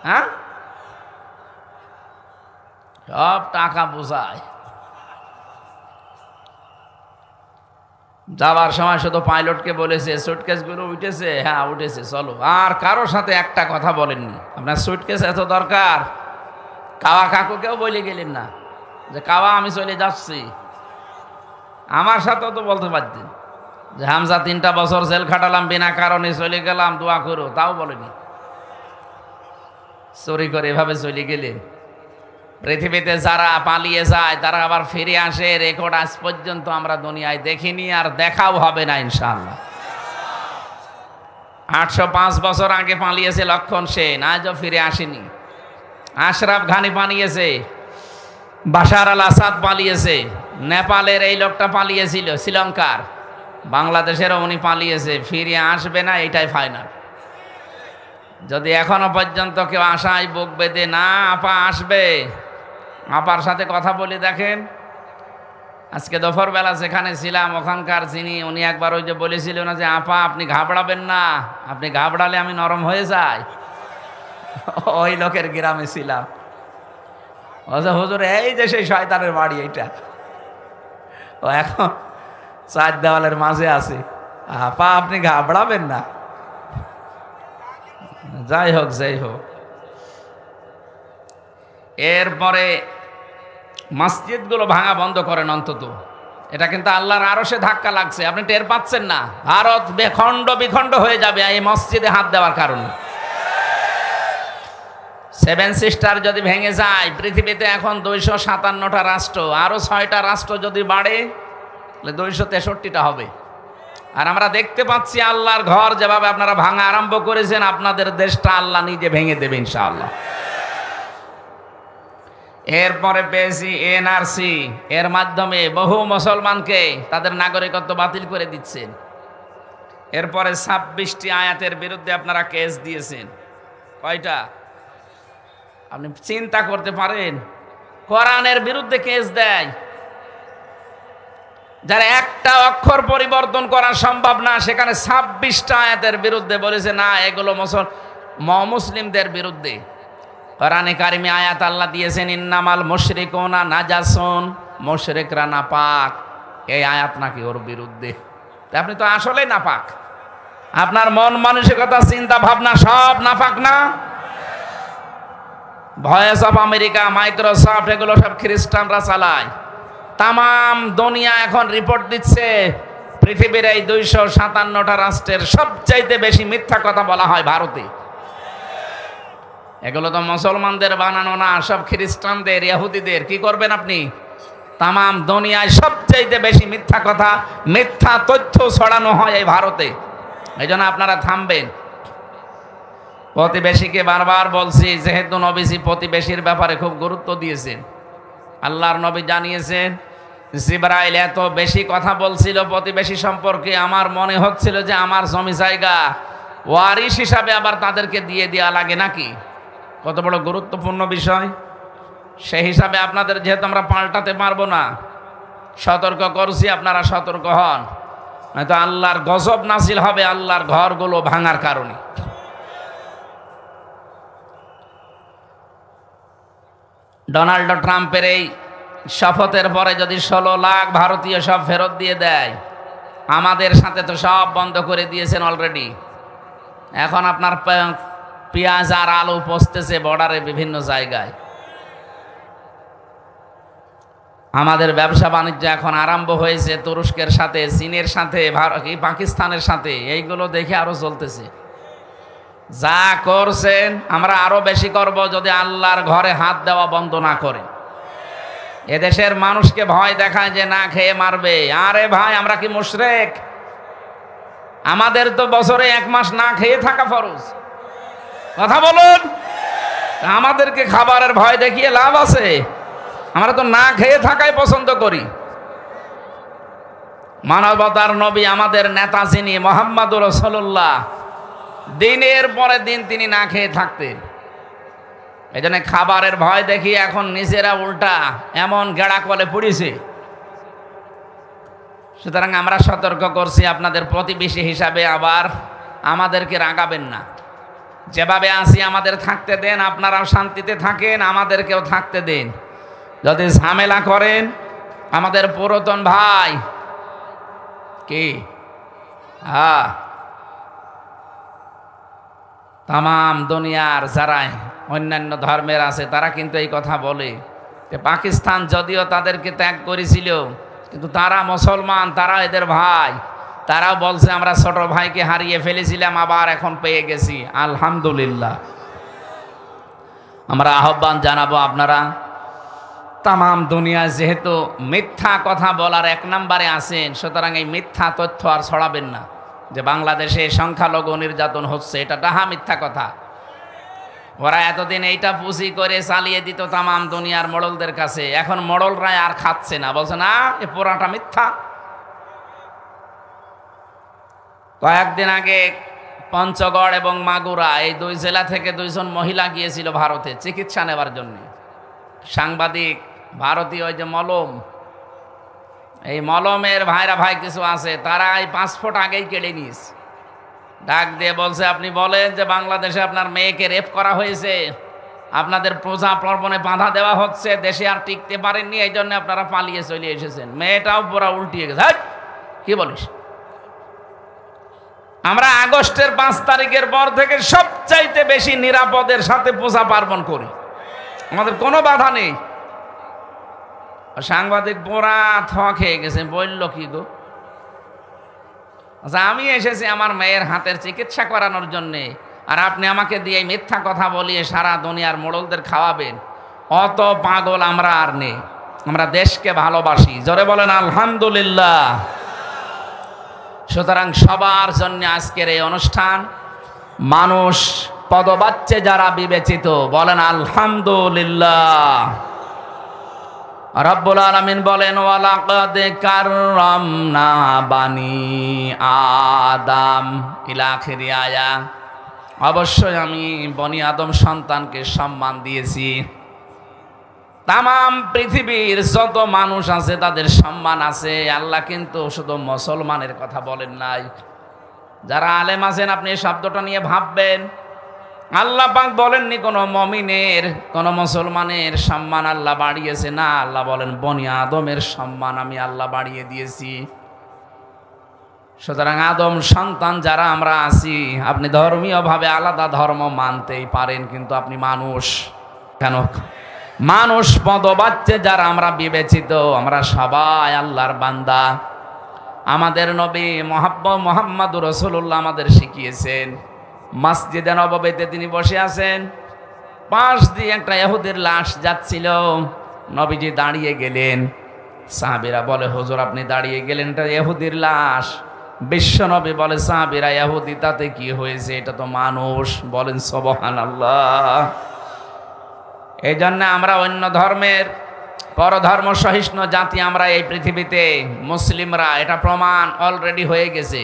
[SPEAKER 1] হ্যাঁ, সব টাকা বোঝায়। যাওয়ার সময় শুধু পাইলটকে বলেছে সুটকেসগুলো উঠেছে? হ্যাঁ উঠেছে, চলো। আর কারোর সাথে একটা কথা বলেননি। আপনার সুটকেস এত দরকার, কাওয়া কাকুকেও বলে গেলেন না যে কাওয়া আমি চলে যাচ্ছি। আমার সাথেও তো বলতে পারতেন যে হামজা 3টা বছর জেল খাটালাম, বিনা কারণে চলে গেলাম, দোয়া করো, তাও বলেনি। চুরি করে এভাবে চলে গেলেন। পৃথিবীতে যারা পালিয়ে যায় তারা আবার ফিরে আসে, রেকর্ড আজ পর্যন্ত আমরা দুনিয়ায় দেখিনি, আর দেখাও হবে না ইনশাআল্লাহ। 805 বছর আগে পালিয়েছে লক্ষণ সেন, আজও ফিরে আসেনি। আশরাফ ঘানি পালিয়েছে, বাশার আল আসাদ পালিয়েছে, নেপালের এই লোকটা পালিয়েছিল, শ্রীলঙ্কার, বাংলাদেশেরও উনি পালিয়েছে, ফিরে আসবে না, এটাই ফাইনাল। যদি এখনো পর্যন্ত কেউ আশায় বুক বেঁধে না আপা আসবে, আপার সাথে কথা বলে দেখেন। আজকে দুপুরবেলা যেখানে ছিলাম ওখানকার উনি একবার ওই যে বলেছিল না যে আপা আপনি ঘাবড়াবেন না, আপনি ঘাবড়ালে আমি নরম হয়ে যাই, ওই লোকের গ্রামে ছিলাম। হুজুর এই যে সেই শয়তানের বাড়ি এইটা, ও এখন 4 দেওয়ালের মাঝে আছে, আপা আপনি ঘাবড়াবেন না। যাই হোক যাই হোক, এরপরে মসজিদগুলো ভাঙা বন্ধ করেন অন্তত। এটা কিন্তু আল্লাহর আরশে ধাক্কা লাগছে, আপনি টের পাচ্ছেন না? ভারত বেখণ্ড বিখণ্ড হয়ে যাবে এই মসজিদে হাত দেওয়ার কারণে। 7 সিস্টার যদি ভেঙে যায়, পৃথিবীতে এখন 257টা রাষ্ট্র, আরো 6টা রাষ্ট্র যদি বাড়ে তাহলে 263টা হবে। আর আমরা দেখতে পাচ্ছি আল্লাহর ঘর যেভাবে আপনারা ভাঙা আরম্ভ করেছেন, আপনাদের দেশটা আল্লাহ নিজে ভেঙে দেবে ইনশাআল্লাহ। এরপরে পেয়েছি এনআরসি, এর মাধ্যমে বহু মুসলমানকে তাদের নাগরিকত্ব বাতিল করে দিচ্ছেন। এরপরে 26টি আয়াতের বিরুদ্ধে আপনারা কেস দিয়েছেন। কয়টা? আপনি চিন্তা করতে পারেন, কোরআনের বিরুদ্ধে কেস দেয় যারা একটা অক্ষর পরিবর্তন করা সম্ভব না, সেখানে 26টা আয়াতের বিরুদ্ধে বলেছে না এগুলো মুসলিমদের বিরুদ্ধে। কোরআনে কারিমে আয়াত আল্লাহ দিয়েছেন ইন্নামাল মুশরিকুনা নাজাসুন, মুশরিকরা নাপাক, এই আয়াত নাকি ওর বিরুদ্ধে। আপনি তো আসলে নাপাক, আপনার মন মানসিকতা চিন্তা ভাবনা সব নাপাক না? ভয়েস অফ আমেরিকা, মাইক্রোসফট, এগুলো সব খ্রিস্টানরা চালায়। তামাম দুনিয়া এখন রিপোর্ট দিচ্ছে পৃথিবীর এই 257টা রাষ্ট্রের সবচাইতে বেশি মিথ্যা কথা বলা হয় ভারতে। এগুলো তো মুসলমানদের বানানো না, সব খ্রিস্টানদের, ইহুদিদের। কি করবেন আপনি? তামাম দুনিয়ায় সবচাইতে বেশি মিথ্যা কথা, মিথ্যা তথ্য ছড়ানো হয় এই ভারতে। এই জন্য আপনারা থামবেন। প্রতিবেশীকে বারবার বলছি, যেহেতু নবীজি প্রতিবেশীর ব্যাপারে খুব গুরুত্ব দিয়েছেন, আল্লাহর নবী জানিয়েছেন জিবরাইল এত বেশি কথা বলছিল প্রতিবেশী সম্পর্কে, আমার মনে হচ্ছিল যে আমার জমি জায়গা ওয়ারিশ হিসাবে আবার তাদেরকে দিয়ে দেওয়া লাগে নাকি। কত বড় গুরুত্বপূর্ণ বিষয়। সেই হিসাবে আপনাদের যেহেতু আমরা পাল্টাতে পারবো না, সতর্ক করছি, আপনারা সতর্ক হন, নয়তো আল্লাহর গজব নাজিল হবে আল্লাহর ঘরগুলো ভাঙার কারণে। ডোনাল্ড ট্রাম্পের এই শপথের পরে যদি 16 লাখ ভারতীয় সব ফেরত দিয়ে দেয়, আমাদের সাথে তো সব বন্ধ করে দিয়েছেন অলরেডি। এখন আপনার পেঁয়াজ আর আলু পচতেছে বর্ডারে বিভিন্ন জায়গায়। আমাদের ব্যবসা বাণিজ্য এখন আরম্ভ হয়েছে তুরস্কের সাথে, চীনের সাথে, পাকিস্তানের সাথে, এইগুলো দেখে আরো চলতেছে। যা করছেন আমরা আরো বেশি করব যদি আল্লাহর ঘরে হাত দেওয়া বন্ধ না করে। এদেশের মানুষকে ভয় দেখায় যে না খেয়ে মারবে। আরে ভাই, আমরা কি মুশরিক? আমাদের তো বছরে 1 মাস না খেয়ে থাকা ফরজ। কথা বলুন, আমাদেরকে খাবারের ভয় দেখিয়ে লাভ আছে? আমরা তো না খেয়ে থাকাই পছন্দ করি। মানবতার নবী, আমাদের নেতা যিনি মুহাম্মদুর রাসূলুল্লাহ, দিনের পরে দিন তিনি না খেয়ে থাকতেন। এই জন্য খাবারের ভয় দেখি এখন নিজেরা উল্টা এমন গেড়া কলে পড়েছে। সুতরাং আমরা সতর্ক করছি, আপনাদের প্রতিবেশী হিসাবে আবার আমাদেরকে রাগাবেন না। যেভাবে আছি আমাদের থাকতে দেন, আপনারাও শান্তিতে থাকেন, আমাদেরকেও থাকতে দেন। যদি ঝামেলা করেন, আমাদের পুরাতন ভাই কি তামাম দুনিয়ার যারা অন্যান্য ধর্মের আছে তারা কিন্তু এই কথা বলে যে পাকিস্তান যদিও তাদেরকে ত্যাগ করেছিল, কিন্তু তারা মুসলমান, তারা এদের ভাই। তারাও বলছে আমরা ছোট ভাইকে হারিয়ে ফেলেছিলাম, আবার এখন পেয়ে গেছি, আলহামদুলিল্লাহ। আমরা আহ্বান জানাবো, আপনারা তামাম দুনিয়ায় যেহেতু মিথ্যা কথা বলার 1 নম্বরে আছেন, সুতরাং এই মিথ্যা তথ্য আর ছড়াবেন না যে বাংলাদেশে সংখ্যালঘু নির্যাতন হচ্ছে। এটা ডাহা মিথ্যা কথা। ওরা এতদিন এইটা পুঁজি করে চালিয়ে দিত তামাম দুনিয়ার মোড়লদের কাছে, এখন মোড়লরা আর খাচ্ছে না, বলছে না এ পুরাটা মিথ্যা। কয়েকদিন আগে পঞ্চগড় এবং মাগুরা এই 2 জেলা থেকে 2 জন মহিলা গিয়েছিল ভারতে চিকিৎসা নেওয়ার জন্য। সাংবাদিক ভারতীয় ওই যে মলম, এই মলমের ভাইরা ভাই কিছু আছে, তারা এই 5 ফুট আগেই কেড়ে নিয়েছে। ডাক দিয়ে বলছে আপনি বলেন যে বাংলাদেশে আপনার মেয়েকে রেপ করা হয়েছে, আপনাদের পূজা পর্বণে বাধা দেওয়া হচ্ছে, দেশে আর টিকতে পারেননি, এই জন্য আপনারা পালিয়ে চলে এসেছেন। মেয়েটাও পুরা উল্টিয়ে গেছে। কি বলিস? আমরা আগস্টের 5 তারিখের পর থেকে সবচাইতে বেশি নিরাপদের সাথে পূজা পার্বণ করি, আমাদের কোনো বাধা নেই। সাংবাদিক পোড়া খেয়ে গেছে, বলল কি গো? আচ্ছা, আমি এসেছি আমার মেয়ের হাতের চিকিৎসা করানোর জন্যে, আর আপনি আমাকে দিয়ে মিথ্যা কথা বলিয়ে সারা দুনিয়ার মোড়লদের খাওয়াবেন? অত পাগল আমরা আর নেই। আমরা দেশকে ভালোবাসি, জোরে বলেন আলহামদুলিল্লাহ। সুতরাং সবার জন্য আজকের এই অনুষ্ঠান। মানুষ পদবাচ্চে যারা বিবেচিত, বলেন আলহামদুলিল্লাহ। রব্বুল আলামিন বলেন ওয়ালাকাদ কাররামনা বানি আদম ইলা আখিরি আয়া। অবশ্যই আমি বনি আদম সন্তানকে সম্মান দিয়েছি। তামাম পৃথিবীর যত মানুষ আছে তাদের সম্মান আছে। আল্লাহ কিন্তু শুধু মুসলমানের কথা বলেন নাই। যারা আলেম আছেন আপনি এই শব্দটা নিয়ে ভাববেন। আল্লাহ পাক বলেননি কোনো মমিনের, কোনো মুসলমানের সম্মান আল্লাহ বাড়িয়েছে না। আল্লাহ বলেন বনি আদমের সম্মান আমি আল্লাহ বাড়িয়ে দিয়েছি। সুতরাং আদম সন্তান যারা আমরা আছি, আপনি ধর্মীয়ভাবে আলাদা ধর্ম মানতেই পারেন, কিন্তু আপনি মানুষ। কেন? মানুষ পদবাচ্চে যারা আমরা বিবেচিত, আমরা সবাই আল্লাহর বান্দা। আমাদের নবী মুহাম্মদুর রাসূলুল্লাহ আমাদের শিখিয়েছেন, মসজিদে নববীতে তিনি বসে আছেন, পাশ দিয়ে একটা ইহুদির লাশ যাচ্ছিল, নবীজি দাঁড়িয়ে গেলেন। সাহাবীরা বলে হুজুর আপনি দাঁড়িয়ে গেলেন, এটা ইহুদির লাশ। বিশ্ব নবী বলে সাহাবীরা ইহুদি তাতে কি হয়েছে, এটা তো মানুষ। বলেন সুবহানাল্লাহ। এই জন্য আমরা অন্য ধর্মের পরধর্ম সহিষ্ণু জাতি আমরা এই পৃথিবীতে, মুসলিমরা, এটা প্রমাণ অলরেডি হয়ে গেছে।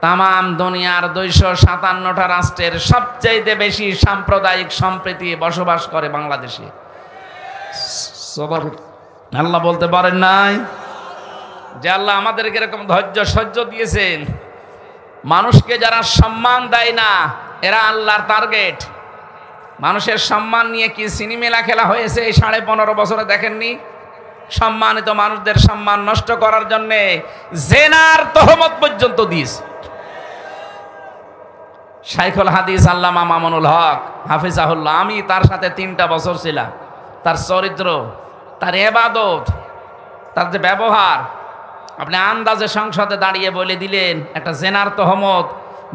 [SPEAKER 1] তামাম দুনিয়ার 257টা রাষ্ট্রের সবচেয়ে বেশি সাম্প্রদায়িক সম্প্রীতি বসবাস করে বাংলাদেশে। আল্লাহ বলতে পারেন নাই? যে আল্লাহ আমাদেরকে এরকম ধৈর্য সহ্য দিয়েছেন। মানুষকে যারা সম্মান দেয় না এরা আল্লাহর টার্গেট। মানুষের সম্মান নিয়ে কি সিনেমেলা খেলা হয়েছে এই 15.5 বছরে দেখেননি? সম্মানিত মানুষদের সম্মান নষ্ট করার জন্যে জেনার তহমত পর্যন্ত দিয়েছে। শাইখুল হাদিস আল্লামা মামুনুল হক হাফিজাহুল্লাহ, আমি তার সাথে 3টা বছর ছিলাম। তার চরিত্র, তার ইবাদত, তার যে ব্যবহার, আপনি আন্দাজে সংসদে দাঁড়িয়ে বলে দিলেন একটা জেনার তহমত,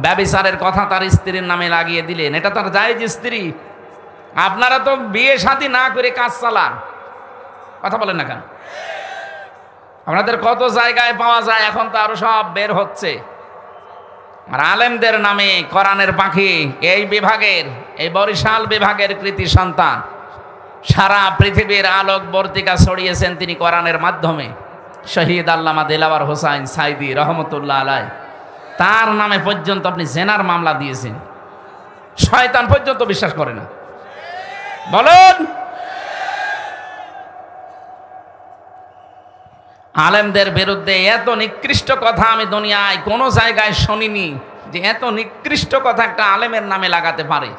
[SPEAKER 1] ব্যভিচারের কথা তার স্ত্রীর নামে লাগিয়ে দিলেন। এটা তার জায়েজ স্ত্রী। আপনারা তো বিয়ে শাদী না করে কাজ চালান, কথা বলেন না কেন? আপনাদের কত জায়গায় পাওয়া যায়, এখন তো আরো সব বের হচ্ছে। আর আলেমদের নামে কোরআনের পাখি এই বিভাগের, এই বরিশাল বিভাগের কৃতি সন্তান, সারা পৃথিবীর আলোক বর্তিকা ছড়িয়েছেন তিনি কোরআনের মাধ্যমে। শহীদ আল্লামা দিলাওয়ার হোসাইন সাইদি রহমতুল্লাহ আলাই, তার নামে পর্যন্ত আপনি জেনার মামলা দিয়েছেন। শয়তান পর্যন্ত বিশ্বাস করে না, বলুন। আলেমদের বিরুদ্ধে এত নিকৃষ্ট কথা আমি দুনিয়ায় কোনো জায়গায় শুনিনি, যে এত নিকৃষ্ট কথা একটা আলেমের নামে লাগাতে পারে।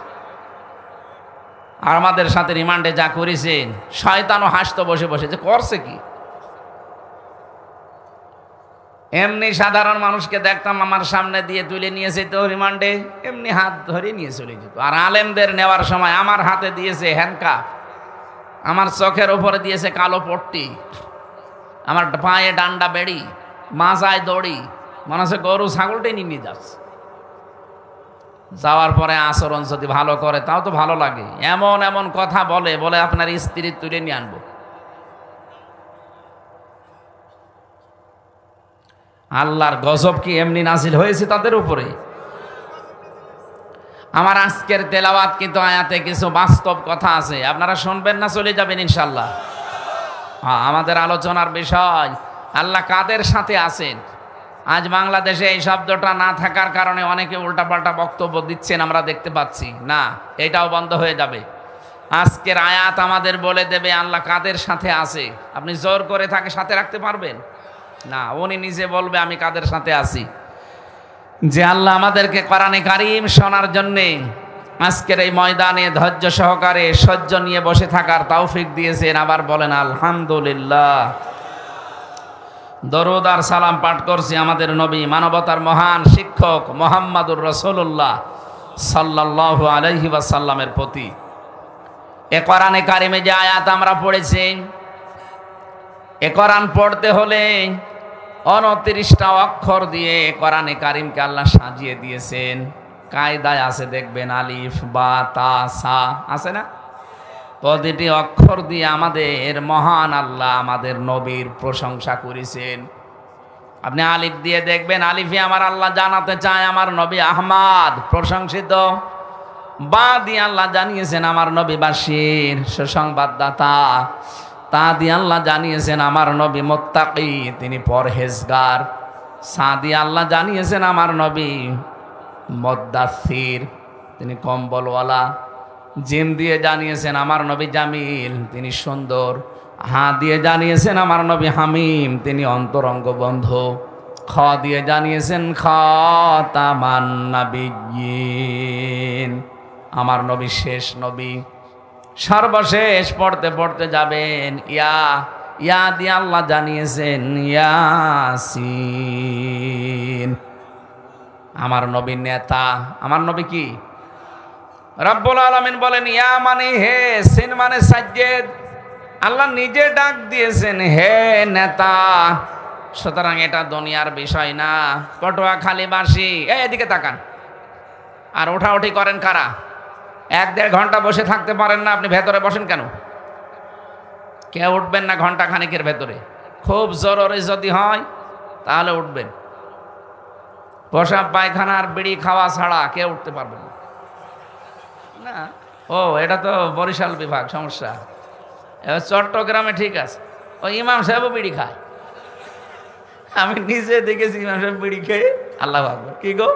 [SPEAKER 1] আর আমাদের সাথে রিমান্ডে যা করেছেন, শয়তানও হাসতো বসে বসে যে করছে কি। এমনি সাধারণ মানুষকে দেখতাম আমার সামনে দিয়ে তুলে নিয়ে যেত রিমান্ডে, এমনি হাত ধরে নিয়ে চলে যেত। আর আলেমদের নেওয়ার সময় আমার হাতে দিয়েছে হ্যান্ডকাফ, আমার চোখের উপরে দিয়েছে কালো পট্টি, আমার পায়ে ডান্ডা বেড়ি, মাজায় দড়ি, মনে হচ্ছে গরু ছাগলটাই নিয়ে যাচ্ছে। যাওয়ার পরে আচরণ যদি ভালো করে তাও তো ভালো লাগে। এমন এমন কথা বলে বলে আপনার স্ত্রী তুলে নিয়ে আনবো। আল্লাহর গজব কি এমনি নাজিল হয়েছে তাদের উপরে? আমার আজকের তেলাওয়াত কিন্তু আয়াতে কিছু বাস্তব কথা আছে, আপনারা শুনবেন না চলে যাবেন ইনশাল্লাহ। আমাদের আলোচনার বিষয় আল্লাহ কাদের সাথে আছেন। আজ বাংলাদেশে এই শব্দটা না থাকার কারণে অনেকে উল্টাপাল্টা বক্তব্য দিচ্ছেন, আমরা দেখতে পাচ্ছি। না, এটাও বন্ধ হয়ে যাবে। আজকের আয়াত আমাদের বলে দেবে আল্লাহ কাদের সাথে আছে। আপনি জোর করে তাকে সাথে রাখতে পারবেন না, উনি নিজে বলবে আমি কাদের সাথে আছি। যে আল্লাহ আমাদেরকে কোরআনে কারীম শোনার জন্যে আজকের এই ময়দানে ধৈর্য সহকারে সহ্য নিয়ে বসে থাকার তৌফিক দিয়েছেন, আবার বলেন আলহামদুলিল্লাহ। দরুদ আর সালাম পাঠ করছি আমাদের নবী, মানবতার মহান শিক্ষক মুহাম্মাদুর রাসূলুল্লাহ সাল্লাল্লাহু আলাইহি ওয়াসাল্লামের প্রতি। এ কোরআনে কারিমে যে আয়াত আমরা পড়েছি, এ কোরআন পড়তে হলে 29টা অক্ষর দিয়ে কোরআনে কারিমকে আল্লাহ সাজিয়ে দিয়েছেন। কায়দায় আছে দেখবেন, আলিফ বা তা সা আছে না? প্রতিটি অক্ষর দিয়ে আমাদের মহান আল্লাহ আমাদের নবীর প্রশংসা করেছেন। আপনি আলিফ দিয়ে দেখবেন, আলিফে আমার আল্লাহ জানাতে চায় আমার নবী আহমদ প্রশংসিত। বা দিয়ে আল্লাহ জানিয়েছেন আমার নবী বাশির সুসংবাদদাতা। তা দিয়ে আল্লাহ জানিয়েছেন আমার নবী মুত্তাকি, তিনি পরহেজগার। সা দিয়ে আল্লাহ জানিয়েছেন আমার নবী মুদ্দাসসির, তিনি কম্বলওয়ালা। জিম দিয়ে জানিয়েছেন আমার নবী জামিল, তিনি সুন্দর। হা দিয়ে জানিয়েছেন আমার নবী হামিম, তিনি অন্তরঙ্গ বন্ধু। খ দিয়ে জানিয়েছেন খাতামান নাবিয়্যিন, আমার নবী শেষ নবী, সর্বশেষ। পড়তে পড়তে যাবেন ইয়া, ইয়া দিয়ে আল্লাহ জানিয়েছেন ইয়াসিন, আমার নবী নেতা। আমার নবী কি? রব্বুল আলামিন বলেন ইয়া মানে হে, সিন মানে সাজ্জেদ। আল্লাহ নিজে ডাক দিয়েছেন হে নেতা। সুতরাং এটা দুনিয়ার বিষয় না। পটুয়াখালীবাসী এদিকে তাকান। আর ওঠাউঠি করেন কারা? 1-1.5 ঘন্টা বসে থাকতে পারেন না, আপনি ভেতরে বসেন কেন? কেউ উঠবেন না ঘন্টা খানিকের ভেতরে? খুব জরুরি যদি হয় তাহলে উঠবেন। পেশাব পায়খানা আর বিড়ি খাওয়া ছাড়া কেউ উঠতে পারবেন না। না, ও এটা তো বরিশাল বিভাগ, সমস্যা। এবার চট্টগ্রামে ঠিক আছে, ও ইমাম সাহেবও বিড়ি খায়। আমি নিজে দেখেছি ইমাম সাহেব বিড়ি খেয়ে। আল্লাহ আকবার, কি গো,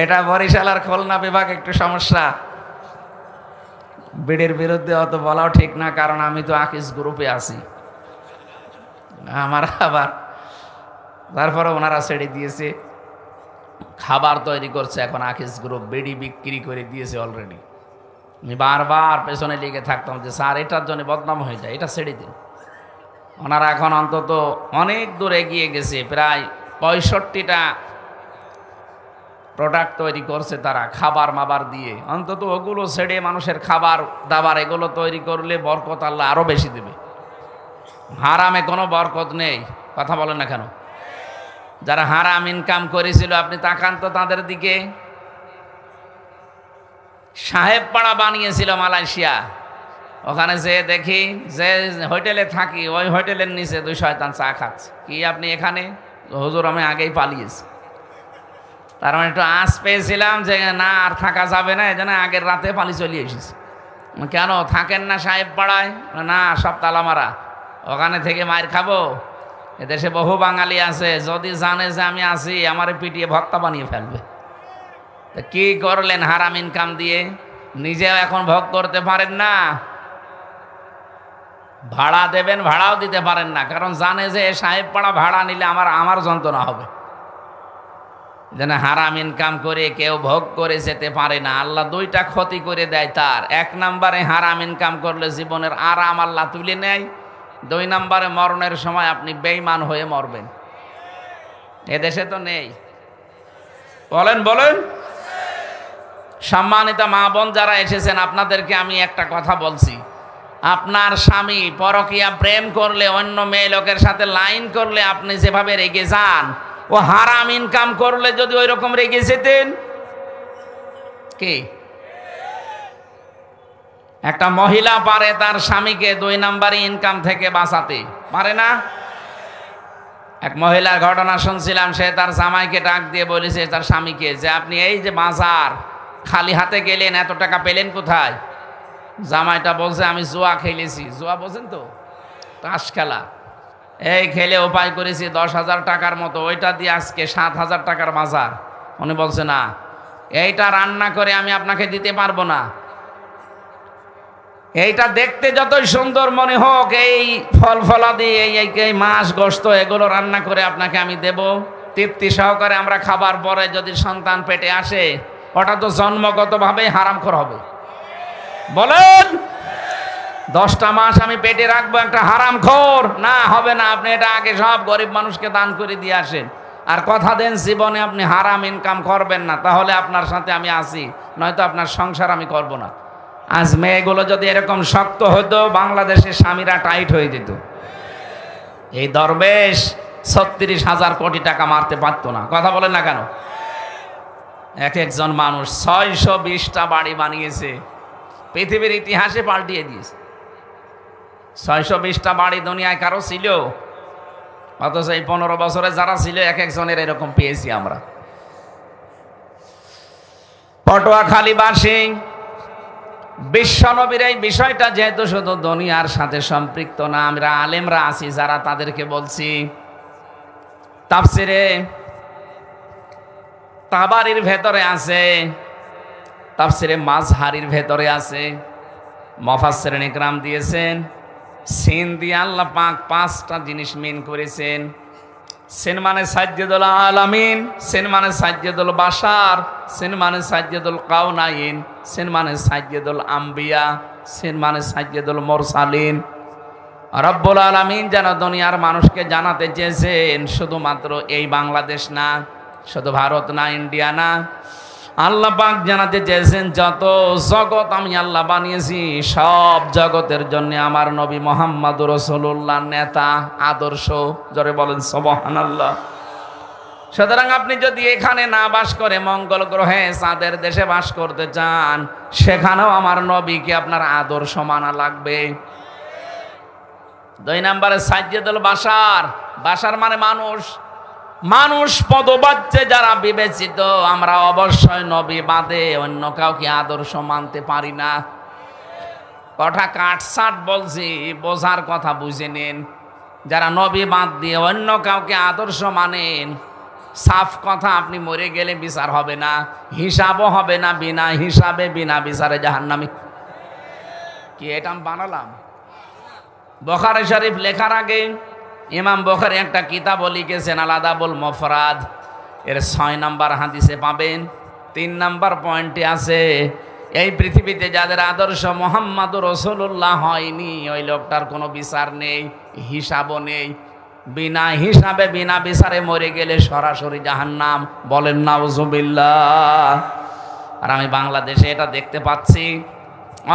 [SPEAKER 1] এটা বরিশাল আর খুলনা বিভাগ একটু সমস্যা। বিড়ির বিরুদ্ধে অত বলাও ঠিক না, কারণ আমি তো আকিস গ্রুপে আছি। আমার আবার তারপরে ওনারা ছেড়ে দিয়েছে, খাবার তৈরি করছে। এখন আকিস গ্রুপ বিড়ি বিক্রি করে দিয়েছে অলরেডি। আমি বারবার পেছনে লেগে থাকতাম যে স্যার এটার জন্য বদনাম হয়ে যায়, এটা ছেড়ে দিন। ওনারা এখন অন্তত অনেক দূর এগিয়ে গেছে, প্রায় 65টা প্রোডাক্ট তৈরি করছে তারা খাবার মাবার দিয়ে। অন্তত ওগুলো ছেড়ে মানুষের খাবার দাবার এগুলো তৈরি করলে বরকত আল্লাহ আরও বেশি দেবে। হারামে কোনো বরকত নেই, কথা বলেন না কেন? যারা হারাম ইনকাম করেছিল আপনি তাকান তো তাদের দিকে। সাহেব পাড়া বানিয়েছিল মালয়েশিয়া, ওখানে যে দেখি যে হোটেলে থাকি ওই হোটেলের নিচে 2 শয়তান চা খাচ্ছে। কি আপনি এখানে? হুজুর আমি আগেই পালিয়েছি। তার মানে একটু আঁচ পেয়েছিলাম যে না আর থাকা যাবে না, এই জন্য আগের রাতে পালিয়ে চলে এসেছি। কেন থাকেন না সাহেব পাড়ায়? না সব তালা মারা, ওখানে থেকে মায়ের খাবো। এদেশে বহু বাঙালি আছে, যদি জানে যে আমি আছি আমারে পিটিয়ে ভর্তা বানিয়ে ফেলবে। তা কি করলেন হারাম ইনকাম দিয়ে? নিজেও এখন ভোগ করতে পারেন না, ভাড়া দেবেন ভাড়াও দিতে পারেন না, কারণ জানে যে সাহেব পাড়া ভাড়া নিলে আমার যন্ত্রণা হবে। যেন হারাম ইনকাম করে কেউ ভোগ করে যেতে পারে না, আল্লাহ 2টা ক্ষতি করে দেয় তার। 1 নম্বরে হারাম ইনকাম করলে জীবনের আরাম আল্লাহ তুলে নেয়। 2 নম্বরে মরণের সময় আপনি বেঈমান হয়ে মরবেন। এদেশে তো নেই। বলেন বলেন। সম্মানিত মা বোন যারা এসেছেন, আপনাদেরকে আমি একটা কথা বলছি। আপনার স্বামী পরকীয়া প্রেম করলে, অন্য মেয়ে লোকের সাথে লাইন করলে আপনি যেভাবে রেগে যান, ও হারাম ইনকাম করলে যদি ওই রকম রেগে যেতেন। কি একটা মহিলা পারে তার স্বামীকে 2 নম্বরই ইনকাম থেকে বাঁচাতে পারে না? এক মহিলার ঘটনা শুনছিলাম, সে তার জামাইকে ডাক দিয়ে বলেছে তার স্বামীকে যে আপনি এই যে বাজার খালি হাতে গেলেন, এত টাকা পেলেন কোথায়? জামাইটা বলছে আমি জুয়া খেলেছি। জুয়া বোঝেন তো? তাস খেলা। এই খেলে উপায় করেছি 10,000 টাকার মতো, ওইটা দিয়ে আজকে 7,000 টাকার বাজার। উনি বলছে না, এইটা রান্না করে আমি আপনাকে দিতে পারবো না। এইটা দেখতে যতই সুন্দর মনে হোক, এই ফল ফলাদি এই মাছ গোশত এগুলো রান্না করে আপনাকে আমি দেব তৃপ্তি সহকারে। আমরা খাবার পরে যদি সন্তান পেটে আসে, ওটা তো জন্মগতভাবে হারামখোর হবে। বলেন 10টা মাস আমি পেটে রাখবো একটা হারামখোর? না, হবে না। আপনি এটা আগে সব গরিব মানুষকে দান করে দিয়ে আসেন, আর কথা দেন জীবনে আপনি হারাম ইনকাম করবেন না, তাহলে আপনার সাথে আমি আসি, নয়তো আপনার সংসার আমি করব না। আজ মেয়েগুলো যদি এরকম শক্ত হতো, বাংলাদেশের স্বামীরা টাইট হয়ে যেত। এই দরবেশ 36,000 কোটি টাকা মারতে পারতো না। কথা বলেন না কেন? একজন মানুষ 620টা বাড়ি বানিয়েছে, পৃথিবীর ইতিহাসে পাল্টিয়ে দিয়েছে। 620টা বাড়ি দুনিয়ায় কারো ছিল? অথচ এই 15 বছরে যারা ছিল একজনের এরকম পেয়েছি আমরা। পটুয়াখালীবাসী বিশ্বনবীর এই বিষয়টা যেহেতু শুধু দুনিয়ার সাথে সম্পৃক্ত না, আমরা আলেমরা আছি যারা, তাদেরকে বলছি তাফসিরে তাবারির ভেতরে আছে, তাফসিরে মাজহারির ভেতরে আছে, মুফাসসিরিন ইকরাম দিয়েছেন। সিন দিয়ে আল্লাহ পাক 5টা জিনিস মিন করেছেন। সিন মানে সাজ্জাদুল আলামিন, সিন মানে সাজ্জাদুল বাশার, সিন মানে সাজ্জাদুল কাউনাইন, সিন মানে সাজ্জাদুল আম্বিয়া, সিন মানে সাজ্জাদুল মুরসালিন। রব্বুল আলামিন যেন দুনিয়ার মানুষকে জানাতে চেয়েছেন শুধুমাত্র এই বাংলাদেশ না, শুধু ভারত না, ইন্ডিয়া না, আল্লাহ পাক জানাতে চেয়েছেন যত জগৎ আমি আল্লাহ বানিয়েছি সব জগতের জন্য আমার নবী মুহাম্মদুর রাসূলুল্লাহ নেতা, আদর্শ। জোরে বলেন সুবহানাল্লাহ। সুতরাং আপনি যদি এখানে না বাস করে মঙ্গল গ্রহে চাঁদের দেশে বাস করতে চান, সেখানেও আমার নবীকে আপনার আদর্শ মানা লাগবে। 2 নম্বরে সাজ্জাদুল বাশার। বাশার মানে মানুষ। মানুষ পদবাচ্যে যারা বিবেচিত, আমরা অবশ্যই নবী বাদে অন্য কাউকে আদর্শ মানতে পারি না। কথা কাটসাট বলছি, বোঝার কথা বুঝে নিন। যারা নবী বাদ দিয়ে অন্য কাউকে আদর্শ মানেন, সাফ কথা, আপনি মরে গেলে বিচার হবে না, হিসাবও হবে না, বিনা হিসাবে বিনা বিচারে জাহান্নামী। কি এটা আমি বানালাম? বুখারী শরীফ লেখার আগে ইমাম বুখারী একটা কিতাব লিখেছেন আল আদাবুল মুফরাদ, এর 6 নাম্বার হাদিসে পাবেন 3 নাম্বার পয়েন্টে আছে, এই পৃথিবীতে যাদের আদর্শ মুহাম্মাদুর রাসূলুল্লাহ হয়নি ওই লোকটার কোনো বিচার নেই, হিসাবও নেই, বিনা হিসাবে বিনা বিচারে মরে গেলে সরাসরি জাহান্নাম। বলেন নাউজুবিল্লাহ। আর আমি বাংলাদেশে এটা দেখতে পাচ্ছি,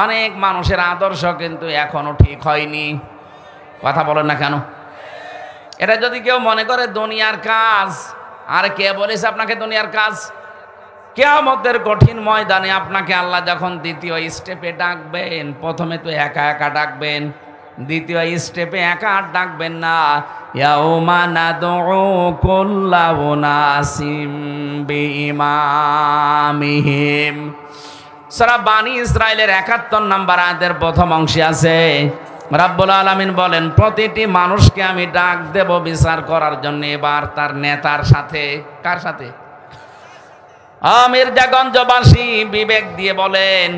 [SPEAKER 1] অনেক মানুষের আদর্শ কিন্তু এখনো ঠিক হয়নি। কথা বলেন না কেন? এটা যদি কেউ মনে করে দুনিয়ার কাজ, আর কে বলেছে আপনাকে দুনিয়ার কাজ? কিয়ামতের কঠিন ময়দানে আপনাকে আল্লাহ যখন দ্বিতীয় স্টেপে ডাকবেন, প্রথমে তো একা একা ডাকবেন, দ্বিতীয় স্টেপে একা আর ডাকবেন না। ইয়াউমা নাদউ কুল্লা উনাসিম বিইমামিহিম। সূরা বানী ইসরাইলের ৭১ নম্বর আয়াতের প্রথম অংশে আছে, রাব্বুল আলামিন বলেন প্রতিটি মানুষকে আমি ডাক দেব বিচার করার জন্য, এবার তার নেতার সাথে। কার সাথে? মির্জাগঞ্জবাসী বিবেক দিয়ে বলেন,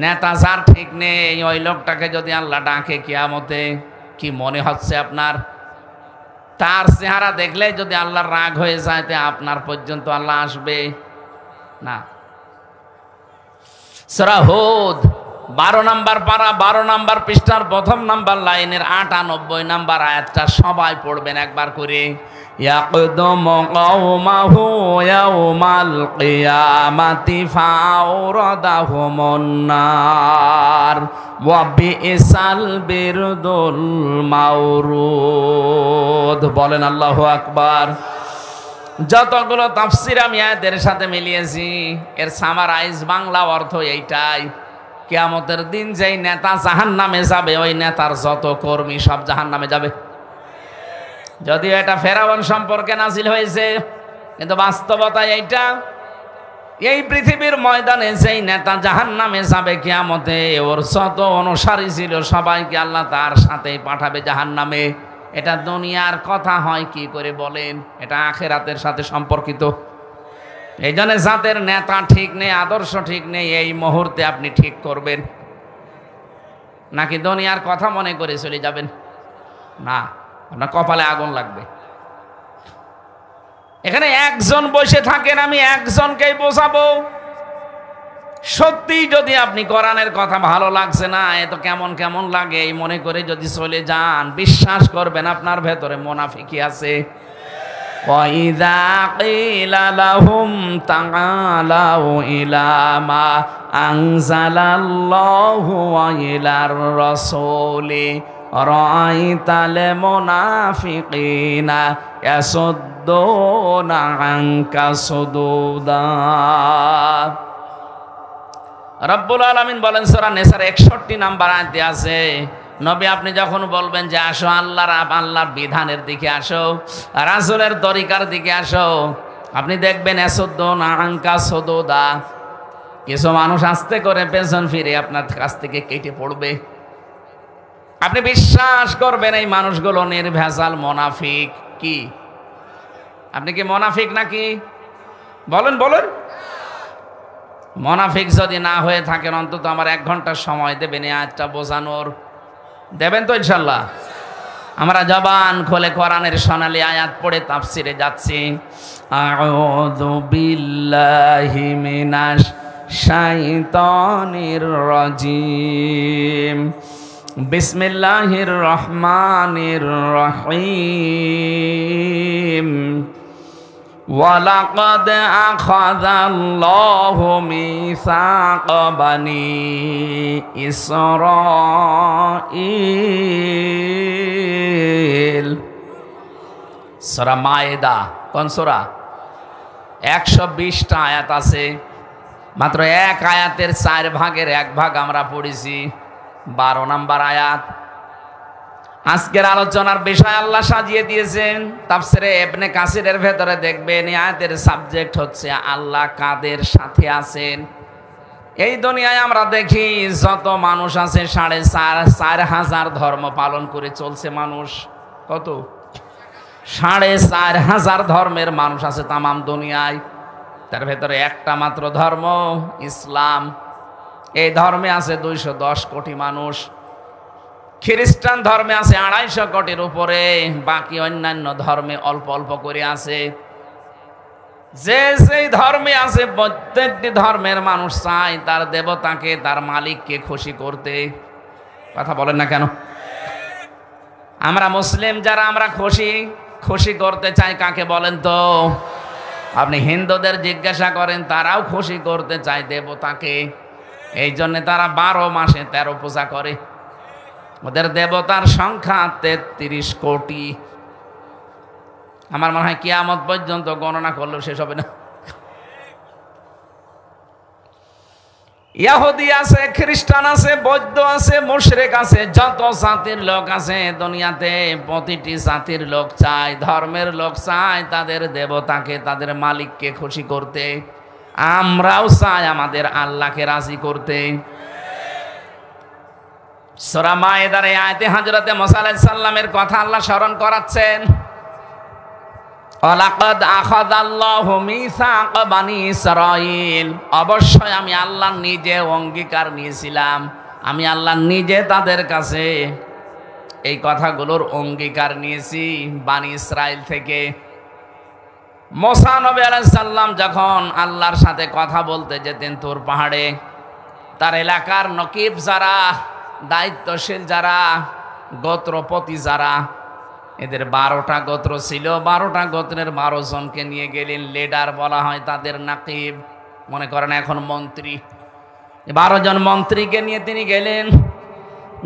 [SPEAKER 1] নেতা যার ঠিক নেই ওই লোকটাকে যদি আল্লাহ ডাকে কিয়ামতে, কি মনে হচ্ছে আপনার? তার চেহারা দেখলে যদি আল্লাহর রাগ হয়ে যায় তে আপনার পর্যন্ত আল্লাহ আসবে না। সূরা হুদ 12 নম্বর পারা 12 নম্বর পৃষ্ঠার প্রথম নম্বর লাইনের ৯৮ নম্বর আয়াতটা সবাই পড়বেন একবার করে। ইয়াকদুমু কওমাহু ইয়াউমাল কিয়ামাতি ফাওরাদাহুমুন নার ওয়া বিইসাল বিরদুল মাওরুদ। বলেন আল্লাহু আকবার। যতগুলো তাফসীর আমি আয়াতের সাথে মিলিয়েছি, এর সামারাইজ বাংলা অর্থ এইটাই, কিয়ামতের দিন যেই নেতা জাহান্নামে যাবে ওই নেতার যত কর্মী সব জাহান্নামে যাবে। যদিও এটা ফেরাউন সম্পর্কে নাযিল হয়েছে, কিন্তু বাস্তবতা এইটা, এই পৃথিবীর ময়দানে যেই নেতা জাহান্নামে যাবে কিয়ামতে, ওর যত অনুসারী ছিল সবাইকে আল্লাহ তার সাথেই পাঠাবে জাহান্নামে। এটা দুনিয়ার কথা হয় কি করে বলেন? এটা আখিরাতের সাথে সম্পর্কিত। এই জন্য যাদের নেতা ঠিক নেই, আদর্শ ঠিক নেই, এই মুহূর্তে আপনি ঠিক করবেন নাকি দুনিয়ার কথা মনে করে চলে যাবেন? না, আপনার কপালে আগুন লাগবে। এখানে একজন বসে থাকেন, আমি একজনকেই বোঝাবো। সত্যি যদি আপনি কোরআনের কথা ভালো লাগছে না, এত কেমন কেমন লাগে এই মনে করে যদি চলে যান, বিশ্বাস করবেন আপনার ভেতরে মুনাফিকি আছে। وَإِذَا قِيلَ لَهُمْ تَعَالَوْا إِلَى مَا أَنزَلَ اللَّهُ وَإِلَى الرَّسُولِ رَأَيْتَ الْمُنَافِقِينَ يَصُدُّونَ عَنكَ صُدُودًا। রব্বুল আলামিন বলেন সূরা নিসার ৬১ নাম্বার আয়াতে আছে, নবী আপনি যখন বলবেন যে আসো আল্লাহর বিধানের দিকে আসো, রাসূলের তরিকার দিকে আসো, আপনি দেখবেন ইয়াসুদ্দুনা আনকা সুদুদা, কিছু মানুষ আস্তে করে পেছন ফিরে আপনার কাছ থেকে কেটে পড়বে। আপনি বিশ্বাস করবেন এই মানুষগুলো নির্ভেজাল মুনাফিক। কি আপনি কি মুনাফিক নাকি? বলেন বলেন। মুনাফিক যদি না হয়ে থাকেন অন্তত আমার ১ ঘন্টা সময় দেবেন এই আয়াতটা বোঝানোর। দেবেন তো ইনশাল্লাহ? আমরা জবান খুলে কোরআনের সোনালী আয়াত পড়ে তাফসিরে যাচ্ছি। আউযু বিল্লাহি মিনাশ শাইতানির রাজিম। বিসমিল্লাহির রহমানির রহিম। وَلَقَدْ أَخَذَ اللَّهُ مِيثَاقَ بَنِي إِسْرَائِيلَ। সূরা মায়েদা। কোন সূরা? ১২০টা আয়াত আছে, মাত্র এক আয়াতের ৪ ভাগের ১ ভাগ আমরা পড়েছি, ১২ নম্বর আয়াত। আজকের আলোচনার বিষয় আল্লাহ সাজিয়ে দিয়েছেন। তাফসিরে ইবনে কাসিরের ভেতরে দেখবেন এই আয়াতের সাবজেক্ট হচ্ছে আল্লাহ কাদের সাথে আছেন। এই দুনিয়ায় আমরা দেখি যত মানুষ আছে ৪,৫০০ ধর্ম পালন করে চলছে মানুষ। কত? ৪,৫০০ ধর্মের মানুষ আছে তামাম দুনিয়ায়। তার ভেতরে একটা মাত্র ধর্ম ইসলাম। এই ধর্মে আছে ২১০ কোটি মানুষ। খ্রিস্টান ধর্মে আছে 250 কোটির উপরে, বাকি অন্যান্য ধর্মে অল্প অল্প করে আছে। যে যেই ধর্মে আছে প্রত্যেকটি ধর্মের মানুষ চায় তার দেবতাকে, তার মালিককে খুশি করতে। কথা বলেন না কেন? আমরা মুসলিম যারা, আমরা খুশি করতে চাই কাকে বলেন তো? আপনি হিন্দুদের জিজ্ঞাসা করেন, তারাও খুশি করতে চায় দেবতাকে। এই জন্য তারা 12 মাসে 13 পূজা করে। ওদের দেবতার সংখ্যা 33 কোটি। আমার মনে হয় কিয়ামত পর্যন্ত গণনা করলেও শেষ হবে না। ইহুদি আছে, খ্রিস্টান আছে, বৌদ্ধ আছে, মুশরিক আছে, যত জাতির লোক আছে দুনিয়াতে, প্রতিটি জাতির লোক চায়, ধর্মের লোক চায় তাদের দেবতাকে, তাদের মালিককে খুশি করতে। আমরাও চাই আমাদের আল্লাহকে রাজি করতে। সূরা মায়েদার এই আয়াতে হযরতে মুসা আলাইহিস সালামের কথা আল্লাহ স্মরণ করাচ্ছেন। ওয়ালাকাদ আখাযাল্লাহু মিসাক বানি ইসরাঈল, অবশ্যই আমি আল্লাহ নিজে অঙ্গীকার নিয়েছিলাম, আমি আল্লাহ নিজে তাদের কাছে এই কথাগুলোর অঙ্গীকার নিয়েছি বানি ইসরাইল থেকে। মুসা নবী আলাইহিস সালাম যখন আল্লাহর সাথে কথা বলতে যেতেন তুর পাহাড়ে, তার এলাকার নকিব যারা, দায়িত্বশীল যারা, গোত্রপতি যারা, এদের 12টা গোত্র ছিল, 12টা গোত্রের 12 জনকে নিয়ে গেলেন। লিডার বলা হয় তাদের, নাকিব মনে করেন এখন মন্ত্রী। 12 জন মন্ত্রীকে নিয়ে তিনি গেলেন,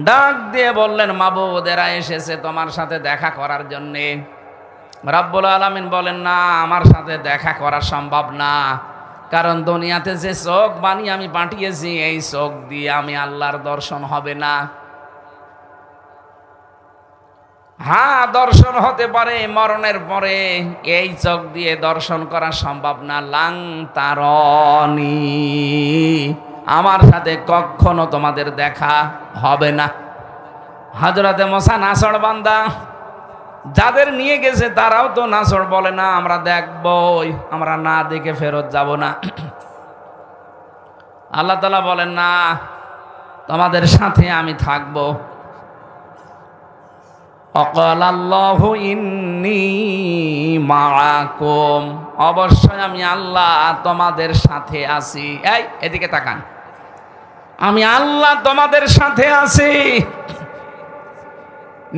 [SPEAKER 1] ডাক দিয়ে বললেন, মাবুদ এরা এসেছে তোমার সাথে দেখা করার জন্যে। রাব্বুল আলামিন বলেন, না, আমার সাথে দেখা করা সম্ভব না, কারণ দুনিয়াতে যে চোখ বানিয়ে আমি পাঠিয়েছি এই চোখ দিয়ে আমি আল্লাহর দর্শন হবে না। হ্যাঁ, দর্শন হতে পারে মরণের পরে, এই চোখ দিয়ে দর্শন করা সম্ভব না। লাং তারনি, আমার সাথে কখনো তোমাদের দেখা হবে না। হযরতে মুসা নাছড় বান্দা, যাদের নিয়ে গেছে তারাও তো নাছড়, বলে না আমরা দেখবই, আমরা না দেখে ফেরত যাব না। আল্লাহ তাআলা বলেন, না, তোমাদের সাথে আমি থাকবো। অকালাল্লাহু ইন্নী মাআকুম, অবশ্যই আমি আল্লাহ তোমাদের সাথে আছি। এই এদিকে তাকান, আমি আল্লাহ তোমাদের সাথে আছি।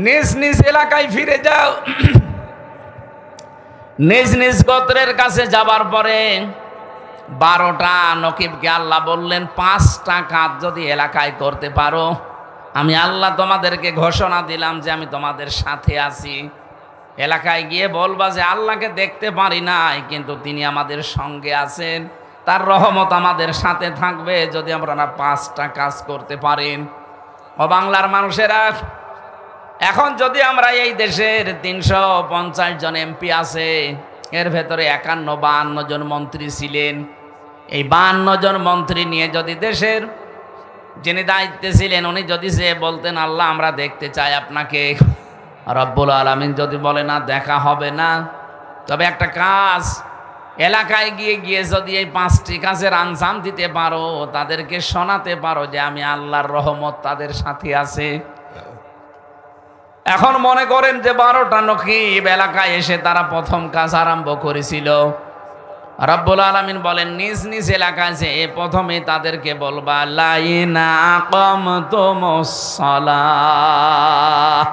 [SPEAKER 1] নিজ নিজ এলাকায় ফিরে যাও। নিজ নিজ গোত্রের কাছে যাবার পরে 12টা নকিবকে আল্লাহ বললেন, 5টা কাজ যদি এলাকায় করতে পারো, আমি আল্লাহ তোমাদেরকে ঘোষণা দিলাম যে আমি তোমাদের সাথে আছি। এলাকায় গিয়ে বলবা যে আল্লাহকে দেখতে পারি নাই, কিন্তু তিনি আমাদের সঙ্গে আছেন, তার রহমত আমাদের সাথে থাকবে যদি আমরা 5টা কাজ করতে পারেন। ও বাংলার মানুষেরা, এখন যদি আমরা এই দেশের 350 জন এমপি আছে, এর ভেতরে 51-52 জন মন্ত্রী ছিলেন, এই 52 জন মন্ত্রী নিয়ে যদি দেশের যিনি দায়িত্বে ছিলেন উনি যদি সে বলতেন, আল্লাহ আমরা দেখতে চাই আপনাকে, রব্বুল আলামিন যদি বলে না দেখা হবে না, তবে একটা কাজ, এলাকায় গিয়ে যদি এই 5টি কাজের আঞ্জাম দিতে পারো, তাদেরকে শোনাতে পারো যে আমি আল্লাহর রহমত তাদের সাথে আছে। এখন মনে করেন যে 12টা নকিব এলাকায় এসে তারা প্রথম কাজ আরম্ভ করেছিল। রব্বুল আলামিন বলেন, নিজ নিজ এলাকায় যে প্রথমে তাদেরকে বলবা, লাইনা আকামতুমুস সালাহ,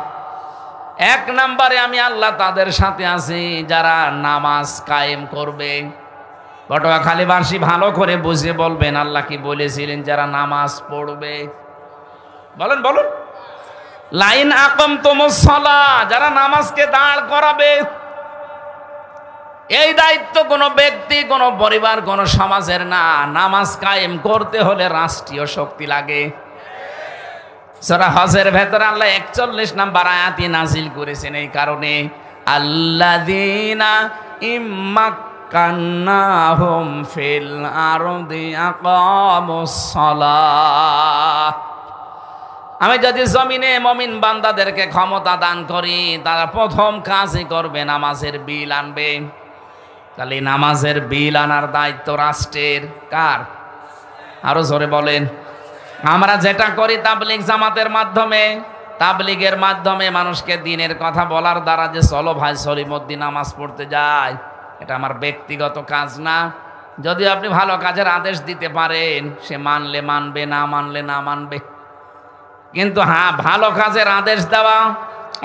[SPEAKER 1] 1 নম্বরে আমি আল্লাহ তাদের সাথে আছি যারা নামাজ কায়েম করবে। পটুয়াখালীবাসী ভালো করে বুঝে বলবেন আল্লাহ কি বলেছিলেন, যারা নামাজ পড়বে। বলেন বলুন, লাইন আকামতুমুস সালাহ, যারা নামাজকে দাঁড় করাবে। এই দায়িত্ব কোনো ব্যক্তি, কোনো পরিবার, কোনো সমাজের না। নামাজ কায়েম করতে হলে রাষ্ট্রীয় শক্তি লাগে। সূরা হজের ভেতরে আল্লাহ 41 নম্বর আয়াতই নাজিল করেছেন এই কারণে, আল্লাযীনা ইম্মাক্কান্নাহুম ফিল আরদি আকামুস সালাহ, আমি যদি জমিনে মুমিন বান্দাদেরকে ক্ষমতা দান করি, তারা প্রথম কাজই করবে নামাজের বিল আনবে। তাহলে নামাজের বিল আনার দায়িত্ব রাষ্ট্রের। কার? আরো জোরে বলেন। আমরা যেটা করি তাবলীগ জামাতের মাধ্যমে, তাবলীগের মাধ্যমে মানুষকে দিনের কথা বলার দ্বারা যে চলো ভাই সলিমুদ্দিন নামাজ পড়তে যায়, এটা আমার ব্যক্তিগত কাজ না। যদিও আপনি ভালো কাজের আদেশ দিতে পারেন, সে মানলে মানবে, না মানলে না মানবে। কিন্তু হ্যাঁ, ভালো কাজের আদেশ দেওয়া,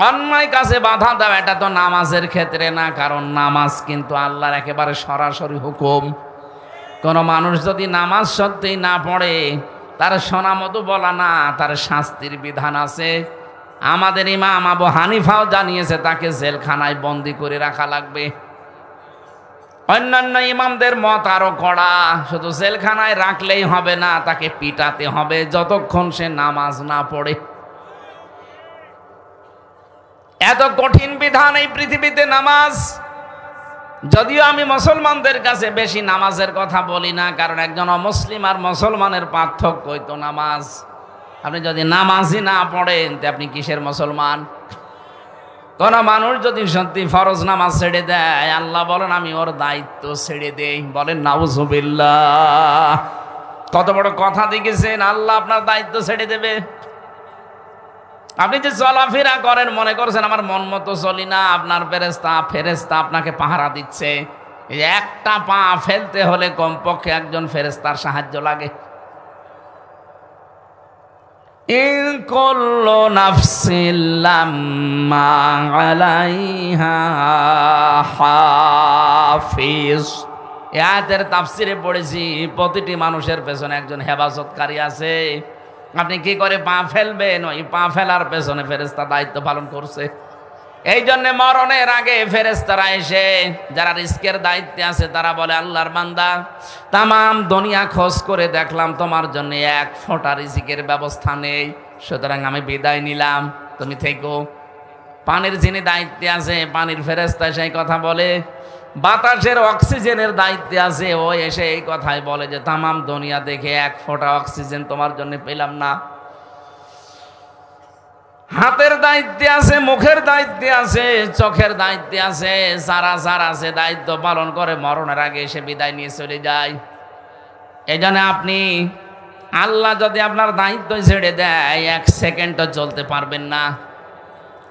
[SPEAKER 1] অন্যায় কাজে বাধা দেওয়া, এটা তো নামাজের ক্ষেত্রে না। কারণ নামাজ কিন্তু আল্লাহর একেবারে সরাসরি হুকুম। কোনো মানুষ যদি নামাজ সত্যিই না পড়ে, তার শোনা মতো বলা না, তার শাস্তির বিধান আছে। আমাদের ইমাম আবু হানিফাও জানিয়েছে তাকে জেলখানায় বন্দি করে রাখা লাগবে। অন্যান্য ইমামদের মত আরো কড়া, শুধু জেলখানায় রাখলেই হবে না, তাকে পিটাতে হবে যতক্ষণ সে নামাজ না পড়ে। এত কঠিন বিধান এই পৃথিবীতে নামাজ। যদিও আমি মুসলমানদের কাছে বেশি নামাজের কথা বলি না, কারণ একজন অমুসলিম আর মুসলমানের পার্থক্যই তো নামাজ। আপনি যদি নামাজই না পড়েন, তো আপনি কিসের মুসলমান? কোন মানুষ যদি সত্যি ফরজ নামাজ ছেড়ে দেয়, আল্লাহ বলেন আমি ওর দায়িত্ব ছেড়ে দেই। বলেন নাউজুবিল্লাহ। কত বড় কথা দেখেছেন, আল্লাহ আপনার দায়িত্ব ছেড়ে দেবে। আপনি যে চলাফেরা করেন, মনে করছেন আমার মন মতো চলি না, আপনার ফেরেশতা আপনাকে পাহারা দিচ্ছে। এই একটা পা ফেলতে হলে কমপক্ষে একজন ফেরেশতার সাহায্য লাগে। ইন কুল্লু নাফসিন লাম্মা আলাইহা হাফিজ। এই আয়াতের তাফসিরে পড়েছি, প্রতিটি মানুষের পেছনে একজন হেফাজতকারী আছে। আপনি কি করে পা ফেলবেন, ওই পা ফেলার পেছনে ফেরেশতা দায়িত্ব পালন করছে। এই জন্য মরণের আগে ফেরেশতারা এসে যারা রিস্কের দায়িত্বে আছে, তারা বলে আল্লাহর বান্দা, তামাম দুনিয়া খোঁজ করে দেখলাম তোমার জন্য এক ফোঁটা রিজিকের ব্যবস্থা নেই, সুতরাং আমি বিদায় নিলাম, তুমি থেকো। পানির যিনি দায়িত্বে আছে, পানির ফেরেশতা সেই কথা বলে। বাতাসের অক্সিজেনের দায়িত্বে আছে, ও এসে এই কথাই বলে যে তামাম দুনিয়া দেখে এক ফোঁটা অক্সিজেন তোমার জন্য পেলাম না। হাতের দায়িত্বে আছে, মুখের দায়িত্বে আছে, চোখের দায়িত্বে আছে, যারা যারা আছে দায়িত্ব পালন করে মরণের আগে এসে বিদায় নিয়ে চলে যায়। এই জন্য আপনি, আল্লাহ যদি আপনার দায়িত্ব ছেড়ে দেয়, এক সেকেন্ডও চলতে পারবেন না।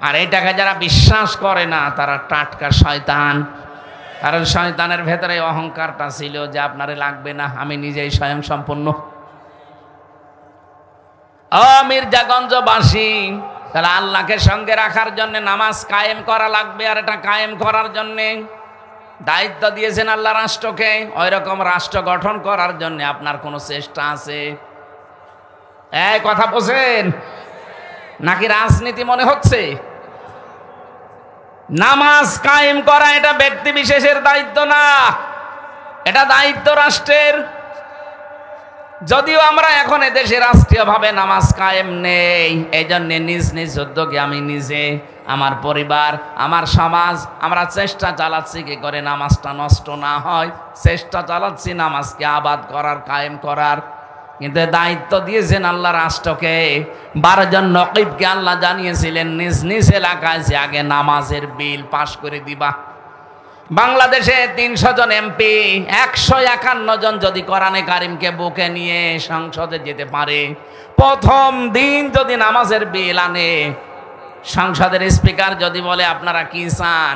[SPEAKER 1] আর এটাকে যারা বিশ্বাস করে না, তারা টাটকা শয়তান। কারণ শয়তানের ভেতরে অহংকারটা ছিল যে আপনারে লাগবে না, আমি নিজেই স্বয়ং সম্পূর্ণ। মির্জাগঞ্জবাসী, তাহলে আল্লাহকে সঙ্গে রাখার জন্য নামাজ কায়েম করা লাগবে। আর এটা কায়েম করার জন্যে দায়িত্ব দিয়েছেন আল্লাহ রাষ্ট্রকে। ওই রকম রাষ্ট্র গঠন করার জন্য আপনার কোনো চেষ্টা আছে? এই কথা বোঝেন নাকি রাজনীতি মনে হচ্ছে? নামাজ কায়েম করা এটা ব্যক্তি বিশেষের দায়িত্ব না, এটা দায়িত্ব রাষ্ট্রের। যদিও আমরা এখন এদেশে রাষ্ট্রীয়ভাবে নামাজ কায়েম নেই, এই জন্যে নিজ নিজ উদ্যোগে আমি নিজে, আমার পরিবার, আমার সমাজ, আমরা চেষ্টা চালাচ্ছি কি করে নামাজটা নষ্ট না হয়। চেষ্টা চালাচ্ছি নামাজকে আবাদ করার, কায়েম করার। কিন্তু দায়িত্ব দিয়েছেন আল্লাহ রাষ্ট্রকে। 12 জন নকিবকে আল্লাহ জানিয়েছিলেন নিজ নিজ এলাকায় যে আগে নামাজের বিল পাশ করে দিবা। বাংলাদেশে 300 জন এমপি, 151 জন যদি কোরআনে কারিমকে বুকে নিয়ে সংসদে যেতে পারে, প্রথম দিন যদি নামাজের বিল আনে, সংসদের স্পিকার যদি বলে আপনারা কি চান,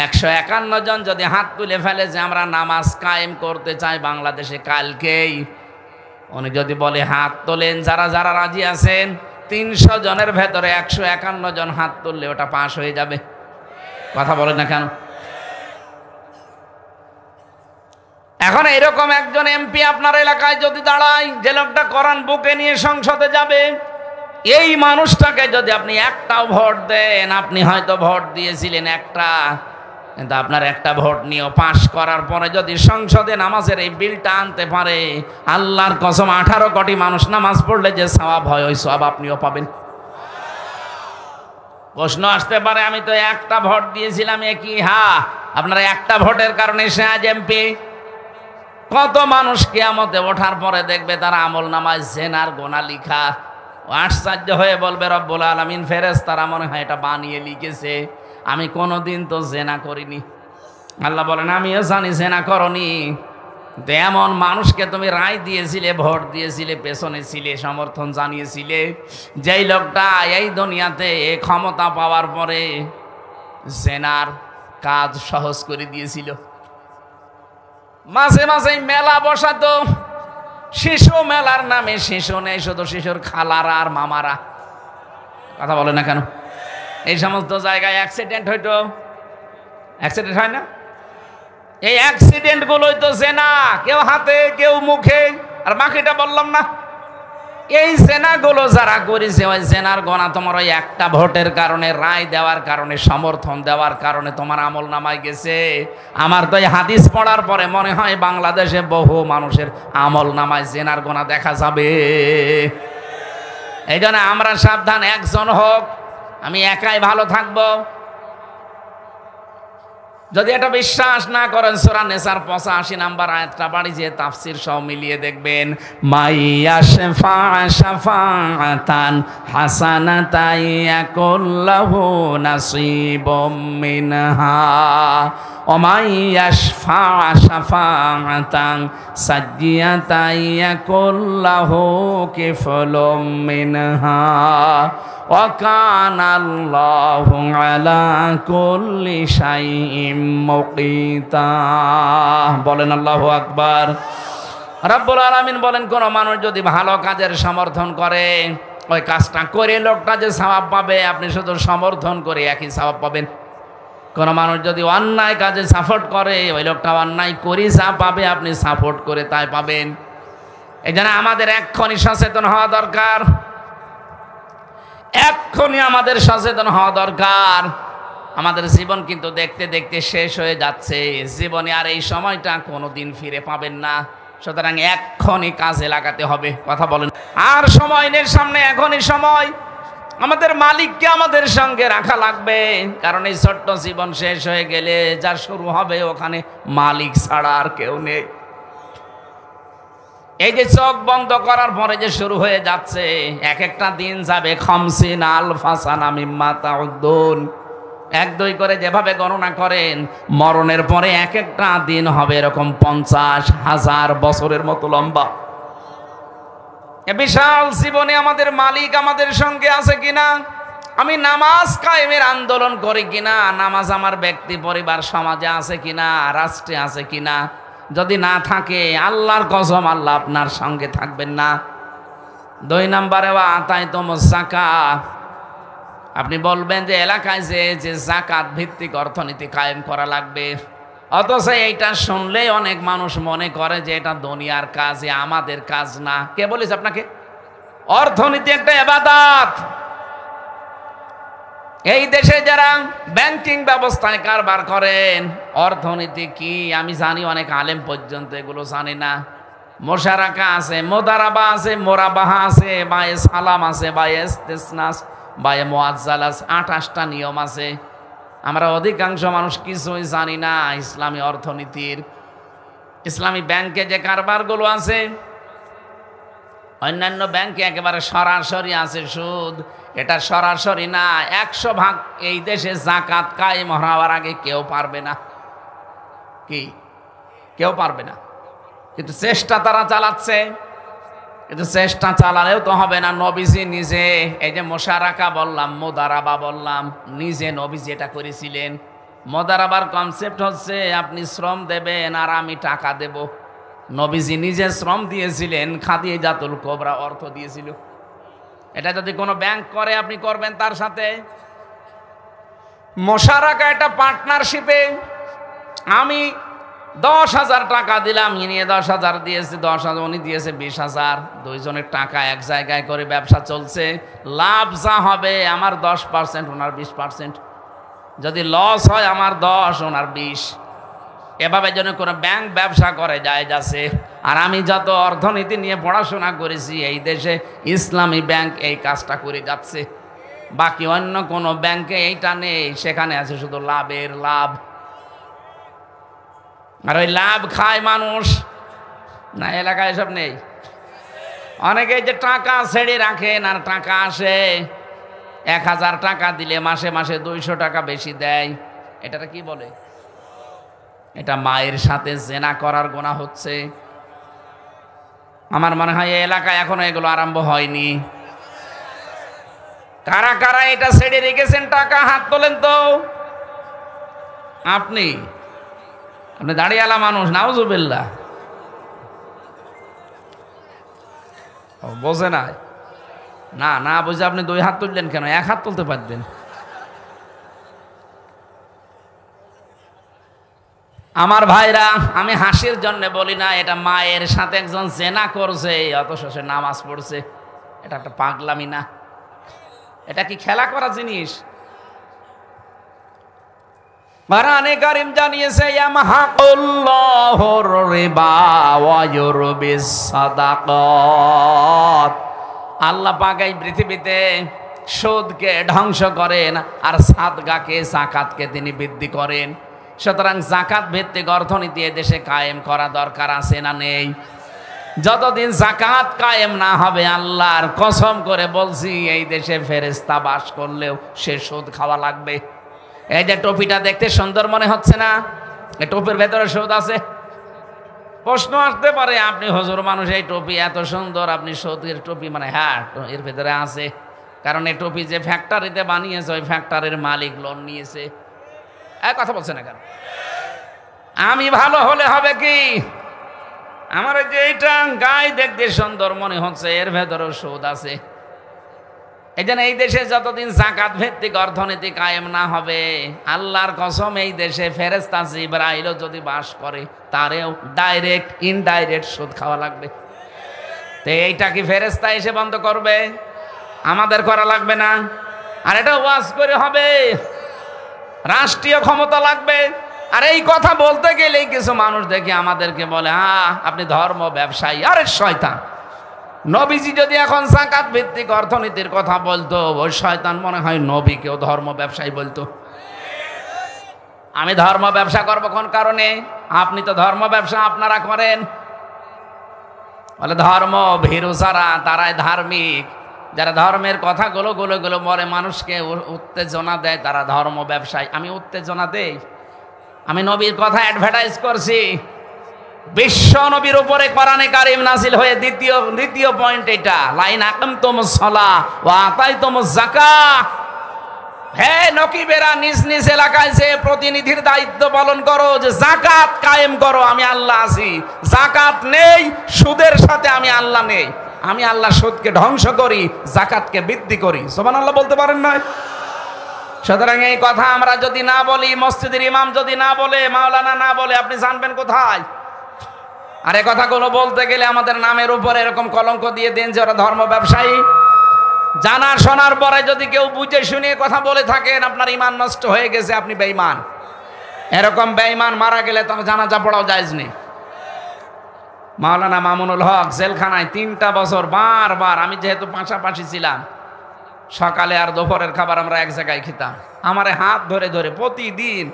[SPEAKER 1] 151 জন যদি হাত তুলে ফেলে যে আমরা নামাজ কায়েম করতে চাই বাংলাদেশে কালকেই, উনি যদি বলে হাত তোলেন যারা যারা রাজি আছেন, 300 জনের ভেতরে 151 জন হাত তুললে ওটা পাশ হয়ে যাবে। কথা বলেন না কেন? এখন এরকম একজন এমপি আপনার এলাকায় যদি দাঁড়ায়, যে লোকটা কোরআন বুকে নিয়ে সংসদে যাবে, এই মানুষটাকে যদি আপনি একটাও ভোট দেন, আপনি হয়তো ভোট দিয়েছিলেন একটা, কিন্তু আপনার একটা ভোট নিয়েও পাশ করার পরে যদি সংসদে নামাজের এই বিলটা আনতে পারে, আল্লাহর কসম 18 কোটি মানুষ নামাজ পড়লে যে সওয়াব হয়, ওই সওয়াব আপনিও পাবেন। প্রশ্ন আসতে পারে আমি তো একটা ভোট দিয়েছিলাম, কি? হ্যাঁ, আপনার একটা ভোটের কারণে সে আজ এমপি। কত মানুষ কিয়ামতে ওঠার পরে দেখবে তার আমল নামায় জেনার গোনা লিখা, আশ্চর্য হয়ে বলবে রব্বুল আলামিন, ফেরেশতারা মনে হয় এটা বানিয়ে লিখেছে, আমি কোনোদিন তো জেনা করিনি। আল্লাহ বলেন আমিও জানি জেনা করনি, এমন মানুষকে তুমি রায় দিয়েছিলে, ভোট দিয়েছিলে, পেছনে ছিলে, সমর্থন জানিয়েছিলে, যেই লোকটা এই দুনিয়াতে ক্ষমতা পাওয়ার পরে জেনার কাজ সহজ করে দিয়েছিল। মাঝে মাঝে মেলা বসাতো, শিশু মেলার নামে শিশু নেই, শুধু শিশুর খালারা আর মামারা। কথা বলে না কেন? এই সমস্ত জায়গায় অ্যাক্সিডেন্ট হইতো, অ্যাক্সিডেন্ট হয় না? এই অ্যাক্সিডেন্ট গুলোই তো জেনা, কেউ হাতে কেউ মুখে। আর বাকিটা বললাম না, এই জেনাগুলো যারা করেছে ওই জেনার গোনা তোমার ওই একটা ভোটের কারণে, রায় দেওয়ার কারণে, সমর্থন দেওয়ার কারণে তোমার আমল নামায় গেছে। আমার তো এই হাদিস পড়ার পরে মনে হয় বাংলাদেশে বহু মানুষের আমল নামায় জেনার গোনা দেখা যাবে। এই জন্য আমরা সাবধান, একজন হোক, আমি একাই ভালো থাকবো। যদি এটা বিশ্বাস না করেন, সূরা নিসার 85 নাম্বার আয়াতটা বাড়ি যে তাফসীর সহ মিলিয়ে দেখবেন। মাইয়াশফা শাফাআতান হাসানাতান ইয়াকুল্লাহু নাসীবুম মিনহা ওয়া মাইয়াশফা শাফাআতান সাজ্জিয়াতান ইয়াকুল্লাহু কিফলুম মিনহা ওয়া কানা আল্লাহু আলা কুল্লি শাইইন মুকিতা। বলেন আল্লাহু আকবার। রব্বুল আলামিন বলেন, কোন মানুষ যদি ভালো কাজের সমর্থন করে, ওই কাজটা করে লোকটা যে সওয়াব পাবে, আপনি শুধু সমর্থন করে একই সওয়াব পাবেন। কোন মানুষ যদি অন্যায় কাজে সাপোর্ট করে, ওই লোকটা অন্যায় করে যা পাবে, আপনি সাপোর্ট করে তাই পাবেন। এই জন্য আমাদের এক্ষুনি সচেতন হওয়া দরকার, এক্ষুনি আমাদের সচেতন হওয়া দরকার। আমাদের জীবন কিন্তু দেখতে দেখতে শেষ হয়ে যাচ্ছে। জীবনে আর এই সময়টা কোনোদিন ফিরে পাবেন না। সুতরাং এক্ষুনি কাজে লাগাতে হবে। কথা বলেন। আর সময় নেই সামনে, এখনই সময়। আমাদের মালিককে আমাদের সঙ্গে রাখা লাগবে, কারণ এই ছোট্ট জীবন শেষ হয়ে গেলে যা শুরু হবে ওখানে মালিক ছাড়া আর কেউ নেই। এই যে চোখ বন্ধ করার পরে যে শুরু হয়ে যাচ্ছে, এক একটা দিন যাবে 50 আলফা সানা মিম্মা তাউদ্দুন, 1-2 করে যেভাবে গণনা করেন, মরণের পরে এক একটা দিন হবে এরকম 50,000 বছরের মতো লম্বা। এ বিশাল জীবনে আমাদের মালিক আমাদের সঙ্গে আছে কিনা, আমি নামাজ কায়েমের আন্দোলন করি কিনা, নামাজ আমার ব্যক্তি পরিবার সমাজে আছে কিনা, রাষ্ট্রে আছে কিনা, যদি না থাকে আল্লাহর কসম আল্লাহ আপনার সঙ্গে থাকবেন না। 2 নম্বরে আতাইতুমুজ যাকাত, আপনি বলবেন যে এলাকায় যে যাকাত ভিত্তিক অর্থনীতি কায়েম করা লাগবে, অথচ এইটা শুনলেই অনেক মানুষ মনে করে যে এটা দুনিয়ার কাজ, আমাদের কাজ না। কে বলেছে আপনাকে? অর্থনীতি একটা ইবাদত। এই দেশে যারা ব্যাংকিং ব্যবস্থায় কারবার করেন, অর্থনীতি কি আমি জানি, অনেক আলেম পর্যন্ত এগুলো জানে না। মোশারাকা আছে, মোদারাবা আছে, মোরাবাহা আছে, বায়ে সালাম আছে, বায়ে ইস্তিসনাস, বায়ে মুআজ্জালাস, 28টা নিয়ম আছে। আমরা অধিকাংশ মানুষ কিছুই জানি না ইসলামী অর্থনীতির। ইসলামী ব্যাংকে যে কারবারগুলো আছে, অন্যান্য ব্যাংকে একেবারে সরাসরি আছে সুদ, এটা সরাসরি না। 100% এই দেশে যাকাত কায়েম হওয়ার আগে কেউ পারবে না। কি? কেউ পারবে না। কিন্তু চেষ্টা তারা চালাচ্ছে। কিন্তু চেষ্টা চালালেও তো হবে না। নবীজি নিজে, এই যে মোশারাকা বললাম, মোদারাবা বললাম, নিজে নবীজি এটা করেছিলেন। মোদারাবার কনসেপ্ট হচ্ছে আপনি শ্রম দেবেন আর আমি টাকা দেব। নবীজি নিজে শ্রম দিয়েছিলেন, খাদিজাতুল কুবরা অর্থ দিয়েছিল। এটা যদি কোনো ব্যাংক করে আপনি করবেন তার সাথে। মোশারাকা এটা পার্টনারশিপে, আমি 10,000 টাকা দিলাম, ইনি 10,000 দিয়েছে, 10,000 উনি দিয়েছে 20,000, দুইজনের টাকা এক জায়গায় করে ব্যবসা চলছে। লাভ যা হবে আমার 10%, ওনার 20%। যদি লস হয় আমার 10, ওনার 20। এভাবে যেন কোনো ব্যাংক ব্যবসা করে যায় যাচ্ছে। আর আমি যত অর্থনীতি নিয়ে পড়াশোনা করেছি, এই দেশে ইসলামী ব্যাংক এই কাজটা করে যাচ্ছে। বাকি অন্য কোনো ব্যাংকে এইটা নেই, সেখানে আছে শুধু লাভের লাভ। আর ওই লাভ খায় মানুষ না, এলাকায় এসব নেই। অনেকে যে টাকা ছেড়ে রাখেন আর টাকা আসে, 1,000 টাকা দিলে মাসে মাসে 200 টাকা বেশি দেয়। এটাকে কি বলে? এটা মায়ের সাথে জেনা করার গুনাহ হচ্ছে। আমার মনে হয় এই এলাকায় এখনো এগুলো আরম্ভ হয়নি। কারা কারা এটা ছেড়ে রেখেছেন টাকা হাত তোলেন তো। আপনি দাঁড়িয়ালা মানুষ, নাউজুবিল্লাহ। বোঝে না, না না বুঝে আপনি 2 হাত তুললেন কেন? 1 হাত তুলতে পারতেন। আমার ভাইরা, আমি হাসির জন্য বলি না, এটা মায়ের সাথে একজন জেনা করছে অথচ সে নামাজ পড়ছে। এটা একটা পাগলামি না? এটা কি খেলা করা জিনিস? কোরআনে কারীম জানিয়েছে ইয়ামহাকুল্লাহুর রিবা ওয়া ইউরবিস সাদাকাত। আল্লাহ পাক এই পৃথিবীতে সুদকে ধ্বংস করেন আর সাদগাকে, যাকাতকে তিনি বৃদ্ধি করেন। সুতরাং যাকাত ভিত্তিক অর্থনীতি দেশে কায়েম করা দরকার আছে না নেই? যতদিন যাকাত কায়েম না হবে, আল্লাহর কসম করে বলছি, এই দেশে ফেরেশতা বাস করলেও সে সুদ খাওয়া লাগবে। এই যে টুপিটা দেখতে সুন্দর মনে হচ্ছে না, এই টুপির ভেতরে সুদ আছে। প্রশ্ন আসতে পারে, আপনি হুজুর মানুষ, এই টুপি এত সুন্দর, আপনি সুদের টুপি মানে? হ্যাঁ, এর ভেতরে আছে। কারণ এই টুপি যে ফ্যাক্টরিতে বানিয়েছে, ওই ফ্যাক্টরির মালিক লোন নিয়েছে। কথা বলছে না কেন? আমি ভালো হলে হবে কি, আমার যে এইটা গায়ে দেখতে সুন্দর মনে হচ্ছে, এর ভেতরেও সুদ আছে। এই জন্য এই দেশে যতদিন যাকাত ভিত্তিক অর্থনীতি কায়েম না হবে, আল্লাহর কসম, এই দেশে ফেরেশতা জিবরাইলও যদি বাস করে, তারেও ডাইরেক্ট ইনডাইরেক্ট সুদ খাওয়া লাগবে। তো এইটা কি ফেরেশতা এসে বন্ধ করবে? আমাদের করা লাগবে না? আর এটা ওয়াজ করে হবে, রাষ্ট্রীয় ক্ষমতা লাগবে। আর এই কথা বলতে গেলেই কিছু মানুষ দেখে আমাদেরকে বলে, আপনি ধর্ম ব্যবসায়ী। আরে শয়তান! নবীজি যদি এখন যাকাত ভিত্তিক অর্থনীতির কথা বলতো, ওই শয়তান মনে হয় নবীকেও ধর্ম ব্যবসায়ী বলতো। আমি ধর্ম ব্যবসা করবো কোন কারণে? আপনি তো ধর্ম ব্যবসা আপনারা করেন। বলে ধর্ম ভীরু যারা, তারাই ধার্মিক। যারা ধর্মের কথাগুলো বলে মানুষকে উত্তেজনা দেয়, তারা ধর্ম ব্যবসায়ী। আমি উত্তেজনা দেই? আমি নবীর কথা অ্যাডভার্টাইজ করছি। বিশ্ব নবীর উপরে কোরআনে কারীম নাযিল হয়ে দ্বিতীয় পয়েন্ট এটা, লাইন আকামতুমুস সালাহ ওয়া আতাইতুমুজ যাকাত। হে নকিবেরা, নিজ নিজ এলাকায় যে প্রতিনিধির দায়িত্ব পালন করো, যে যাকাত কায়েম করো, আমি আল্লাহ আছি। যাকাত নেই, সুদের সাথে আমি আল্লাহ নেই। আমি আল্লাহ সুদকে ধ্বংস করি, যাকাতকে বৃদ্ধি করি। সুবহানাল্লাহ বলতে পারেন না? সুতরাং এই কথা আমরা যদি না বলি, মসজিদের ইমাম যদি না বলে, মাওলানা না বলে, আপনি জানবেন কোথায়? আর এই কথাগুলো বলতে গেলে আমাদের নামের উপরে এরকম কলঙ্ক দিয়ে দেন যে ওরা ধর্ম ব্যবসায়ী। জানা শোনার পরে যদি কেউ বুঝে শুনে কথা বলে থাকেন, আপনার ইমান নষ্ট হয়ে গেছে, আপনি বেঈমান। এরকম বেঈমান মারা গেলে তার জানাজা পড়াও জায়েজ নেই। মাওলানা মামুনুল হক জেলখানায় 3টা বছর বারবার, আমি যেহেতু পাশাপাশি ছিলাম, সকালে আর দুপুরের খাবার আমরা এক জায়গায় খেতাম। আমারে হাত ধরে ধরে প্রতিদিন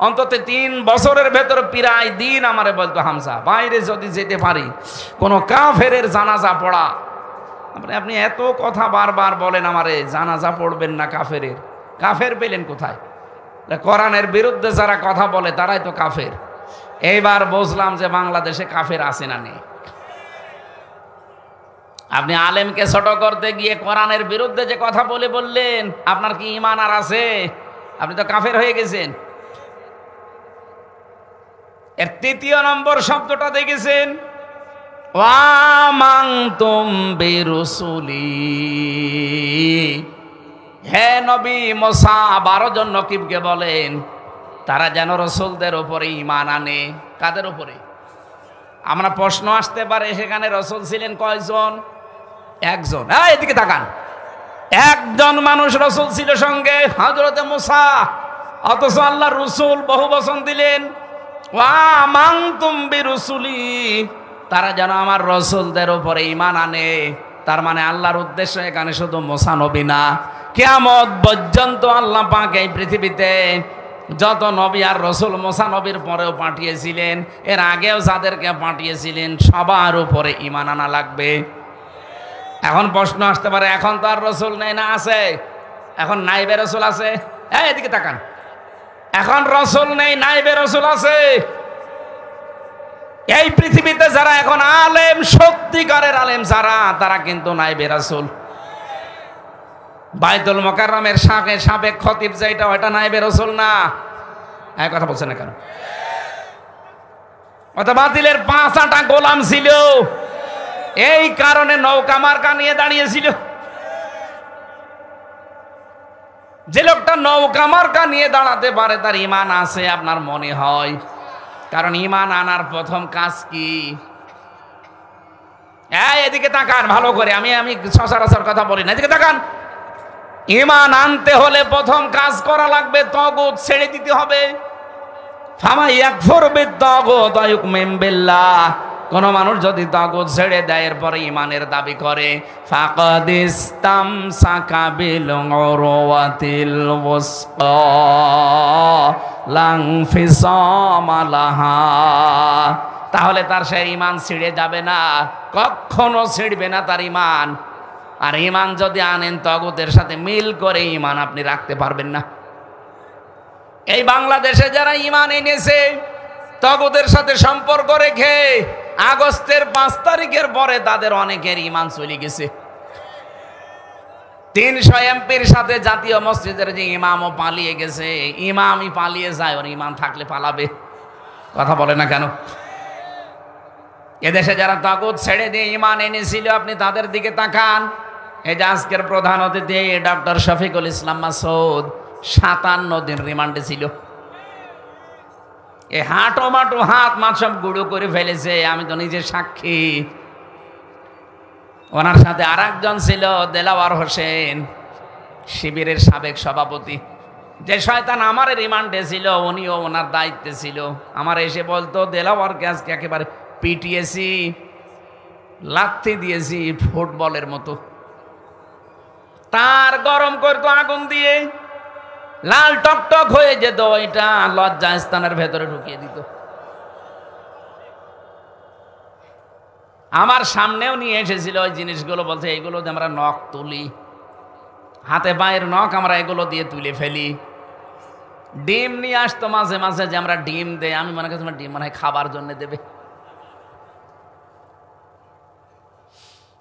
[SPEAKER 1] অন্তত 3 বছরের ভেতর প্রায় দিন আমারে বলতো, হামজা, বাইরে যদি যেতে পারি কোনো কাফেরের জানাজা পড়া। আপনি এত কথা বারবার বলেন আমারে, জানাজা পড়বেন না কাফেরের। কাফের পেলেন কোথায়? কোরআনের বিরুদ্ধে যারা কথা বলে তারাই তো কাফের। এইবার বুঝলাম যে বাংলাদেশে কাফের আছে না নেই। আপনি আলেমকে ছোট করতে গিয়ে কোরআনের বিরুদ্ধে যে কথা বললেন, আপনার কি ঈমান আর আছে? আপনি তো কাফের হয়ে গেছেন। এর 3য় নম্বর শব্দটা দেখেছেন, ওয়ামানতুম বিরুসুলি। হে নবী মুসা 12 জন নকিবকে বলেন তারা যেন রসুলদের উপরে ঈমান আনে। কাদের উপরে? আমরা প্রশ্ন আসতে পারে, সেখানে রসুল ছিলেন কয়জন? 1 জন। এদিকে তাকান, 1 জন মানুষ রসুল ছিল সঙ্গে, হযরতে মুসা। অথচ আল্লাহ রসুল বহু বচন দিলেন, ওয়ামানতুম বিরুসুলি, তারা যেন আমার রসুলদের উপরে ঈমান আনে। তার মানে আল্লাহর উদ্দেশ্য এখানে শুধু মুসা নবী না, কিয়ামত পর্যন্ত আল্লাহ পাক এই পৃথিবীতে যত নবী আর রসুল মুসা নবীর পরেও পাঠিয়েছিলেন, এর আগেও যাদেরকে পাঠিয়েছিলেন, সবার উপরে ঈমান আনা লাগবে। এখন প্রশ্ন আসতে পারে, এখন তো আর রসুল নেই, না আছে? এখন নাইবে রসুল আছে। এদিকে তাকান, এখন রসুল নেই, নাইবে রসুল আছে। এই পৃথিবীতে যারা এখন আলেম, সত্যিকারের আলেম যারা, তারা কিন্তু নাইবে রাসূল। বাইতুল মুকাররমের সাবেক খতিব যেটা, ওটা নাইবে রাসূল না। এই কথা বলছেন না কেন? ওটা বাতিলের 5টা গোলাম ছিল, এই কারণে নৌকা মার্কা নিয়ে দাঁড়িয়েছিল। যে লোকটা নৌকা মার্কা নিয়ে দাঁড়াতে পারে তার ঈমান আছে আপনার মনে হয়? কারণ ঈমান আনার প্রথম কাজ কি? এদিকে তাকান ভালো করে, আমি সচরাচর কথা বলি না, এদিকে তাকান। ঈমান আনতে হলে প্রথম কাজ করা লাগবে, তাগুত ছেড়ে দিতে হবে। ফামা ইয়াকফুর বিত-তাগুত ওয়া ইউমিন বিল্লাহ, কোন মানুষ যদি তাগুত ছেড়ে দেয় এরপরে ঈমানের দাবি করে, ফাকাদ ইসতামসাকা বিল উরওয়াতিল ওয়াসকা লা ইনফিসামা লাহা, তাহলে তার সেই ঈমান ছিঁড়ে যাবে না, কখনো ছিঁড়বে না তার ঈমান। আর ঈমান যদি আনেন তাগুতের সাথে মিল করে, ঈমান আপনি রাখতে পারবেন না। এই বাংলাদেশে যারা ঈমান এনেছে তাগুতের সাথে সম্পর্ক রেখে, আগস্টের 5 তারিখের পরে তাদের অনেকের ঈমান চলে গেছে। 300 এমপির সাথে জাতীয় মসজিদের যে ইমামও পালিয়ে গেছে। ইমামই পালিয়ে যায়, ওর ঈমান থাকলে পালাবে? কথা বলে না কেন? এদেশে যারা তাগুত ছেড়ে দিয়ে ঈমান এনেছিল, আপনি তাদের দিকে তাকান। এই যে আজকের প্রধান অতিথি ডক্টর শফিকুল ইসলাম মাসুদ 57 দিন রিমান্ডে ছিল। এই হাঁটো মাটো হাত মাত সব গুঁড়ো করে ফেলেছে, আমি তো নিজে সাক্ষী। ওনার সাথে আর একজন ছিল দেলাওয়ার হোসেন, শিবিরের সাবেক সভাপতি। যে শয়তান আমার রিমান্ডে ছিল, উনিও ওনার দায়িত্বে ছিল। আমার এসে বলতো, দেলাওয়ারকে আজকে একেবারে পিটিয়েছি, লাথি দিয়েছি ফুটবলের মতো। তার গরম করতো আগুন দিয়ে, লাল টকটক হয়ে যেত, ওইটা লজ্জা স্থানের ভেতরে ঢুকিয়ে দিত। আমার সামনেও নিয়ে এসেছিল ওই জিনিসগুলো, বলছে এইগুলো যে আমরা নখ তুলি, হাতে পায়ের নখ আমরা এগুলো দিয়ে তুলে ফেলি। ডিম নিয়ে আসতো মাঝে মাঝে, যে আমরা ডিম দেই। আমি মনে করছি ডিম মনে হয় খাবার জন্য দেবে।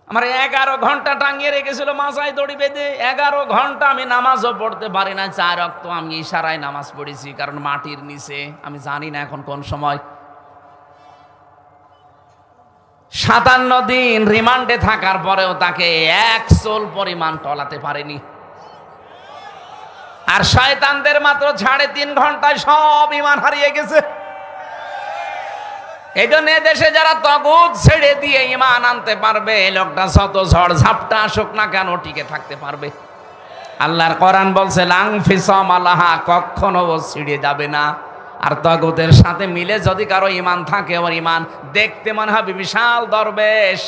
[SPEAKER 1] আমার 11 ঘন্টা টাঙিয়ে রেখেছিল মাথায় দড়ি বেঁধে। 11 ঘন্টা আমি নামাজও পড়তে পারি না, 4 ওয়াক্ত আমি ইশারায় নামাজ পড়েছি, কারণ মাটির নিচে। আমি জানি না এখন কোন সময়। 57 দিন রিমান্ডে থাকার পরেও তাকে 1 চুল পরিমাণ টলাতে পারেনি। আর শয়তানদের মাত্র 3.5 ঘন্টায় সব ঈমান হারিয়ে গেছে। এই জন্য দেশে যারা তাগুত ছেড়ে দিয়ে ঈমান আনতে পারবে, লোকটা যত ঝড় ঝাপটা আসুক না কেন টিকে থাকতে পারবে। আল্লাহর কোরআন বলছে, লাংফিসাম আলাহা, কখনো ও ছিঁড়ে যাবে না। আর তাগুতের সাথে মিলে যদি কারো ঈমান থাকে, ওর ঈমান দেখতে মনে হবে বিশাল দরবেশ,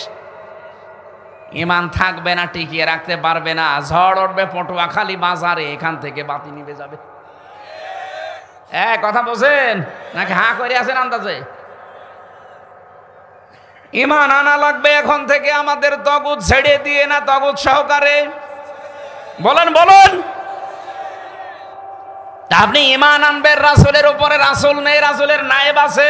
[SPEAKER 1] ঈমান থাকবে না, টিকিয়ে রাখতে পারবে না। ঝড় উঠবে পটুয়াখালী বাজারে, এখান থেকে বাতি নিভে যাবে। কথা বলছেন নাকি হাঁ করে আছেন আন্দাজে? ঈমান আনা লাগবে এখন থেকে আমাদের, তাগুত ছেড়ে দিয়ে না, তাগুত সহকারে। বলেন বলেন, আপনি ঈমান আনবেন রাসূলের উপরে। রাসূল নেই, রাসূলের নায়েব আছে।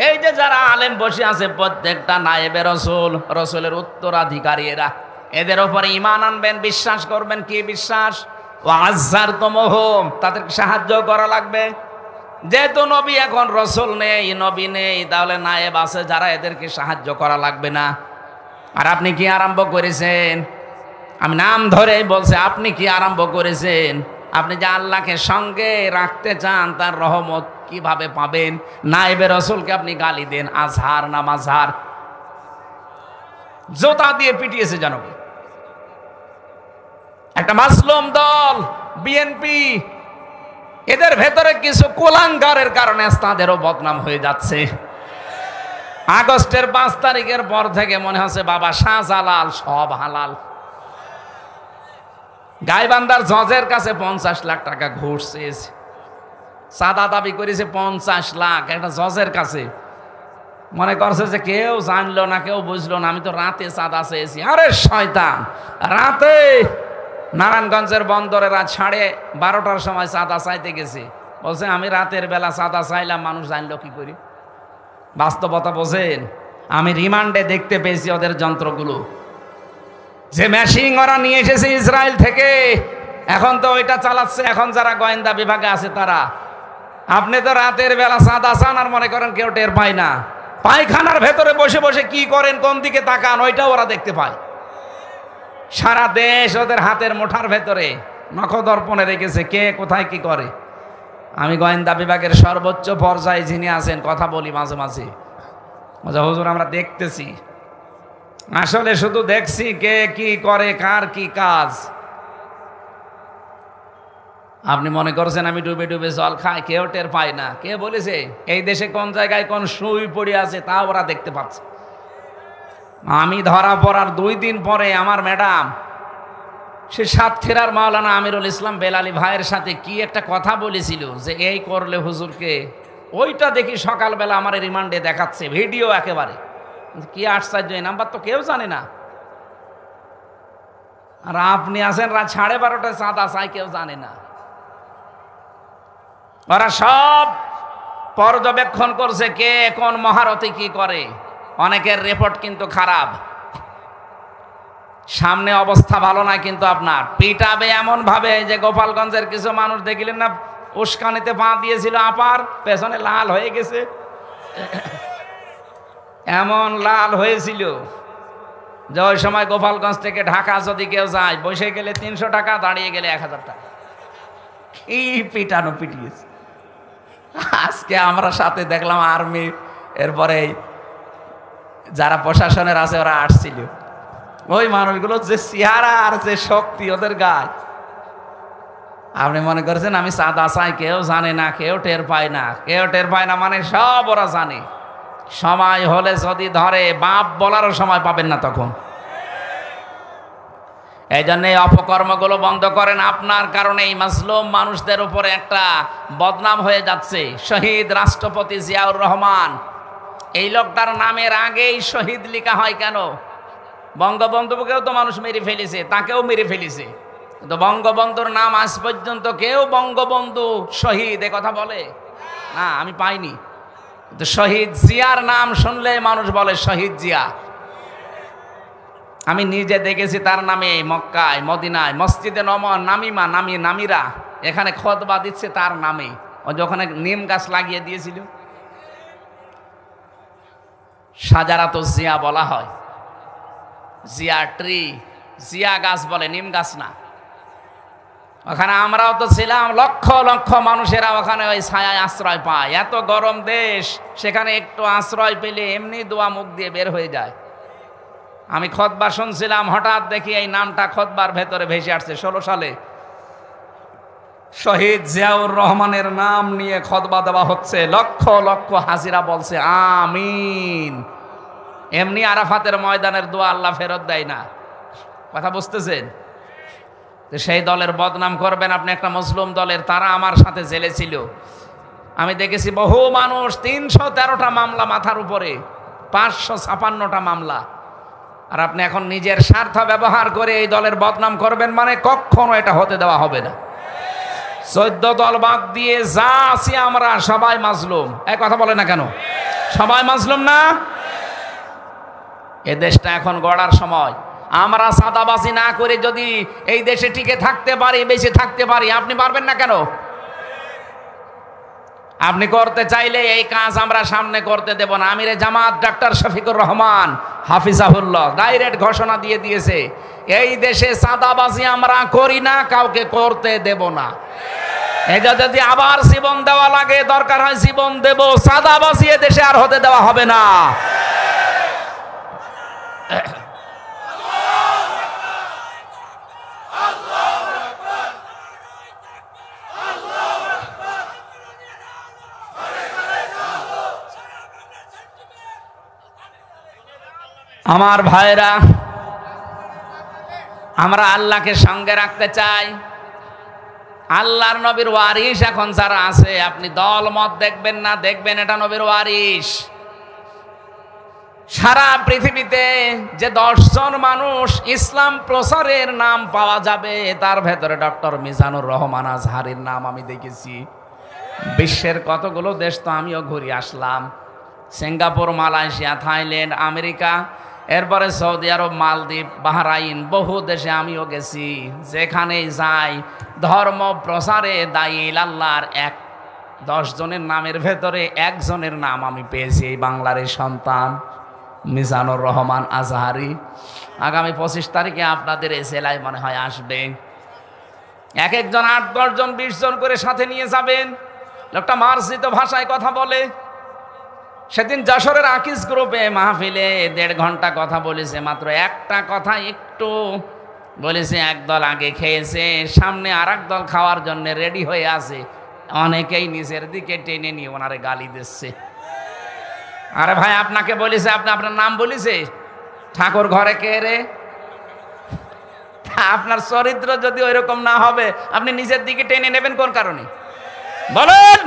[SPEAKER 1] এই যে যারা আলেম বসে আছে, প্রত্যেকটা নায়েবে রাসূল, রাসূলের উত্তরাধিকারী এরা। এদের উপরে ঈমান আনবেন, বিশ্বাস করবেন। কি বিশ্বাস? ওয়াজ্জারতুমুহুম, তাদেরকে সাহায্য করা লাগবে। যেহেতু নবী এখন রাসূল নেই, নবী নেই, তাহলে নায়েব আছে যারা, এদেরকে সাহায্য করা লাগবে না। আর আপনি কি আরম্ভ করেছেন? আমি নাম ধরে বলছি, আপনি কি আরম্ভ করেছেন? আপনি যে আল্লাহকে সঙ্গে রাখতে চান, তার রহমত কিভাবে পাবেন? নায়েবে রাসূলকে আপনি গালি দেন, আজহার না মাঝহার, জোতা দিয়ে পিটিয়েছে জানো। একটা মাসলুম দল বিএনপি, এদের ভেতরে কিছু কুলাঙ্গারের কারণে তাদেরও বদনাম হয়ে যাচ্ছে। আগস্টের 5 তারিখের পর থেকে মনে হচ্ছে বাবা শাহজালাল সব হালাল। গাইবান্ধার জজের কাছে 50 লাখ টাকা ঘুষ চেয়েছে, সাদা দাবি করেছে 50 লাখ একটা জজের কাছে। মনে করছে যে কেউ জানলো না, কেউ বুঝলো না, আমি তো রাতে চাঁদা চেয়েছি। আরে শয়তান, রাতে নারায়ণগঞ্জের বন্দরে রাত 12:30টার সময় চাঁদা চাইতে গেছি। বলছে আমি রাতের বেলা চাঁদা চাইলাম, মানুষ জানলো কি করি? বাস্তবতা বোঝেন। আমি রিমান্ডে দেখতে পেয়েছি ওদের যন্ত্রগুলো, যে মেশিন ওরা নিয়ে এসেছে ইসরায়েল থেকে, এখন তো ওইটা চালাচ্ছে এখন যারা গোয়েন্দা বিভাগে আছে তারা। আপনি তো রাতের বেলা চাঁদা চান আর মনে করেন কেউ টের পায় না। পায়খানার ভেতরে বসে বসে কি করেন, কোন দিকে তাকান, ওইটাও ওরা দেখতে পায়। সারা দেশ ওদের হাতের মুঠার ভেতরে নখদর্পণে রেখেছে কে কোথায় কি করে। আমি গোয়েন্দা বিভাগের সর্বোচ্চ পর্যায়ে যিনি আছেন কথা বলি মাঝে মাঝে, হুজুর আমরা দেখতেছি, আসলে শুধু দেখছি কে কি করে, কার কি কাজ। আপনি মনে করছেন আমি ডুবে ডুবে জল খাই, কেউ টের পায় না। কে বলেছে? এই দেশে কোন জায়গায় কোন সুই পড়ে আছে তা ওরা দেখতে পাচ্ছে। আমি ধরা পড়ার 2 দিন পরে আমার ম্যাডাম সে সাতক্ষীরার মাওলানা আমিরুল ইসলাম বেলালি ভাইয়ের সাথে কি একটা কথা বলেছিল যে এই করলে হুজুরকে, ওইটা দেখি সকালবেলা আমার রিমান্ডে দেখাচ্ছে ভিডিও একেবারে। কি আশ্চর্য, এই নাম্বার তো কেউ জানে না। আর আপনি আছেন রাত 12:30টায় চাঁদা চাই, কেউ জানে না। ওরা সব পর্যবেক্ষণ করছে কে কোন মহারথী কি করে। অনেকের রিপোর্ট কিন্তু খারাপ, সামনে অবস্থা ভালো না, কিন্তু আপনার পিটাবে এমন ভাবে যে গোপালগঞ্জের কিছু মানুষ দেখিলেন না, উস্কানিতে পা দিয়েছিল আপার, পেছনে লাল হয়ে গেছে, এমন লাল হয়েছিল যে ওই সময় গোপালগঞ্জ থেকে ঢাকা যদি কেউ যায় বসে গেলে 300 টাকা, দাঁড়িয়ে গেলে 1000 টাকা। কি পিটানো পিটিয়েছে। আজকে আমরা সাথে দেখলাম আর্মি, এরপরে যারা প্রশাসনের আছে ওরা আসছিল। ওই মানুষগুলো যে চেহারা আর যে শক্তি ওদের গায়ে, আপনি মনে করছেন আমি চাঁদা চাই কেউ জানে না, কেউ টের পায় না, কেউ টের পায় না মানে সব ওরা জানে। সময় হলে যদি ধরে বাপ বলারও সময় পাবেন না তখন। এই জন্য এই অপকর্মগুলো বন্ধ করেন। আপনার কারণে এই মাজলুম মানুষদের উপরে একটা বদনাম হয়ে যাচ্ছে। শহীদ রাষ্ট্রপতি জিয়াউর রহমান, এই লোকটার নামের আগেই শহীদ লেখা হয় কেন? বঙ্গবন্ধুকেও তো মানুষ মেরে ফেলেছে, তাকেও মেরে ফেলেছে, কিন্তু বঙ্গবন্ধুর নাম আজ পর্যন্ত কেউ বঙ্গবন্ধু শহীদ এ কথা বলে না, আমি পাইনি। কিন্তু শহীদ জিয়ার নাম শুনলে মানুষ বলে শহীদ জিয়া। আমি নিজে দেখেছি তার নামে মক্কায় মদিনায় মসজিদে নামিরা এখানে খুতবা দিচ্ছে তার নামে। ও যখন নিম গাছ লাগিয়ে দিয়েছিল, সাজারাত জিয়া বলা হয়, জিয়া ট্রি, জিয়া গাছ বলে, নিম গাছ না। ওখানে আমরাও তো ছিলাম, লক্ষ লক্ষ মানুষেরা ওখানে ওই ছায়ায় আশ্রয় পায়। এত গরম দেশ, সেখানে একটু আশ্রয় পেলে এমনি দোয়া মুখ দিয়ে বের হয়ে যায়। আমি খুতবা শুনছিলাম, হঠাৎ দেখি এই নামটা খুতবার ভেতরে ভেসে আসছে। 16 সালে শহীদ জিয়াউর রহমানের নাম নিয়ে খুতবা দেওয়া হচ্ছে, লক্ষ লক্ষ হাজিরা বলছে আমিন। এমনি আরাফাতের ময়দানের দোয়া আল্লাহ ফেরত দেয় না, কথা বুঝতেছেন? সেই দলের বদনাম করবেন আপনি, একটা মুসলিম দলের, তারা আমার সাথে জেলে ছিল। আমি দেখেছি বহু মানুষ, 313টা মামলা মাথার উপরে, 556টা মামলা। আর আপনি এখন নিজের স্বার্থ ব্যবহার করে এই দলের বদনাম করবেন, মানে কখনো এটা হতে দেওয়া হবে না। 14 দল বাদ দিয়ে যা আছি আমরা সবাই মাজলুম। এক কথা বলে না কেন? সবাই মাজলুম না? এ দেশটা এখন গড়ার সময়। আমরা সাদাবাজি না করে যদি এই দেশে টিকে থাকতে পারি, বেঁচে থাকতে পারি, আপনি পারবেন না কেন? আপনি করতে চাইলে এই কাজ আমরা সামনে করতে দেব না। আমিরে জামাত ডাক্তার শফিকুর রহমান হাফিজাহুল্লাহ ডাইরেক্ট ঘোষণা দিয়ে দিয়েছে, এই দেশে সাদাবাজি আমরা করি না, কাউকে করতে দেব না। এটা যদি আবার জীবন দেওয়া লাগে, দরকার হয় জীবন দেব, সাদাবাজি এ দেশে আর হতে দেওয়া হবে না। আমার ভাইরা, আমরা আল্লাহকে সঙ্গে রাখতে চাই। আল্লাহর নবীর ওয়ারিস এখন যারা আছে, আপনি দল মত দেখবেন না, দেখবেন এটা নবীর ওয়ারিস। সারা পৃথিবীতে যে 10 জন মানুষ ইসলাম প্রচারের নাম পাওয়া যাবে, তার ভেতরে ডক্টর মিজানুর রহমান আজহারের নাম আমি দেখেছি। বিশ্বের কতগুলো দেশ তো আমিও ঘুরে আসলাম, সিঙ্গাপুর, মালয়েশিয়া, থাইল্যান্ড, আমেরিকা, এরপরে সৌদি আরব, মালদ্বীপ, বাহরাইন, বহু দেশে আমিও গেছি। যেখানেই যাই ধর্ম প্রসারে দায়ী আল্লাহর 10 জনের নামের ভেতরে একজনের নাম আমি পেয়েছি, এই বাংলার এই সন্তান মিজানুর রহমান আজহারি। আগামী 25 তারিখে আপনাদের এই জেলায় মনে হয় আসবে। এক একজন 8-10 জন 20 জন করে সাথে নিয়ে যাবেন। লোকটা মার্জিত ভাষায় কথা বলে। সেদিন যশোরের আকিস গ্রুপে মাহফিলে 1.5 ঘন্টা কথা বলেছে, মাত্র একটা কথা একটু বলেছে। একদল আগে খেয়েছে, সামনে আর দল খাওয়ার জন্য রেডি হয়ে আছে। অনেকেই নিচের দিকে টেনে নিয়ে ওনারে গালি দিচ্ছে। আরে ভাই, আপনাকে বলেছে, আপনি আপনার নাম বলেছে, ঠাকুর ঘরে কে রে? আপনার চরিত্র যদি ওইরকম না হবে, আপনি নিচের দিকে টেনে নেবেন কোন কারণে বলেন?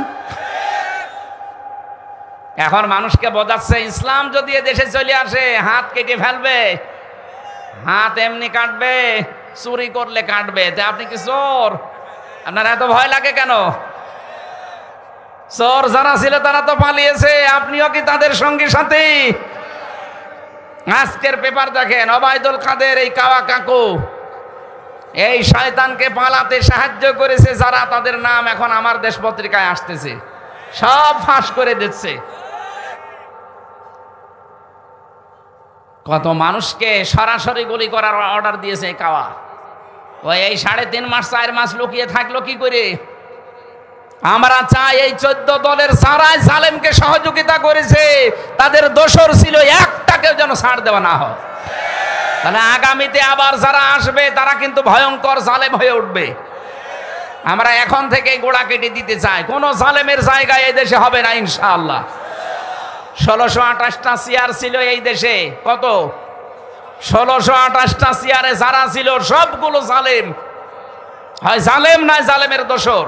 [SPEAKER 1] এখন মানুষকে বোঝাচ্ছে ইসলাম যদি এদেশে চলে আসে হাত কেটে ফেলবে। হাত এমনি কাটবে, চুরি করলে কাটবে। তা আপনি কি চোর? আপনার এত ভয় লাগে কেন? চোর যারা ছিল তারা তো পালিয়েছে, আপনিও কি তাদের সঙ্গী সাথী? আজকের পেপার দেখেন, ওবায়দুল কাদের এই কাওয়া কাকু এই শয়তানকে পালাতে সাহায্য করেছে যারা, তাদের নাম এখন আমার দেশ পত্রিকায় আসতেছে, সব ফাঁস করে দিচ্ছে। কত মানুষকে সরাসরি গুলি করার অর্ডার দিয়েছে কাওয়া। ওই এই 3.5 মাস 4 মাস লুকিয়ে থাকলো কি করে? আমরা চাই এই 14 দলের যারাই জালেমকে সহযোগিতা করেছে তাদের দোষর ছিল একটাকেও যেন ছাড় দেওয়া না হয়। তাহলে আগামীতে আবার যারা আসবে তারা কিন্তু ভয়ঙ্কর জালেম হয়ে উঠবে। আমরা এখন থেকে গোড়া কেটে দিতে চাই, কোন জালেমের জায়গায় এই দেশে হবে না ইনশাআল্লাহ। 1628টা চেয়ার ছিল এই দেশে। কত? 1628টা চেয়ারে যারা ছিল সবগুলো জালেম, হয় জালেম নয় জালেমের দোসর।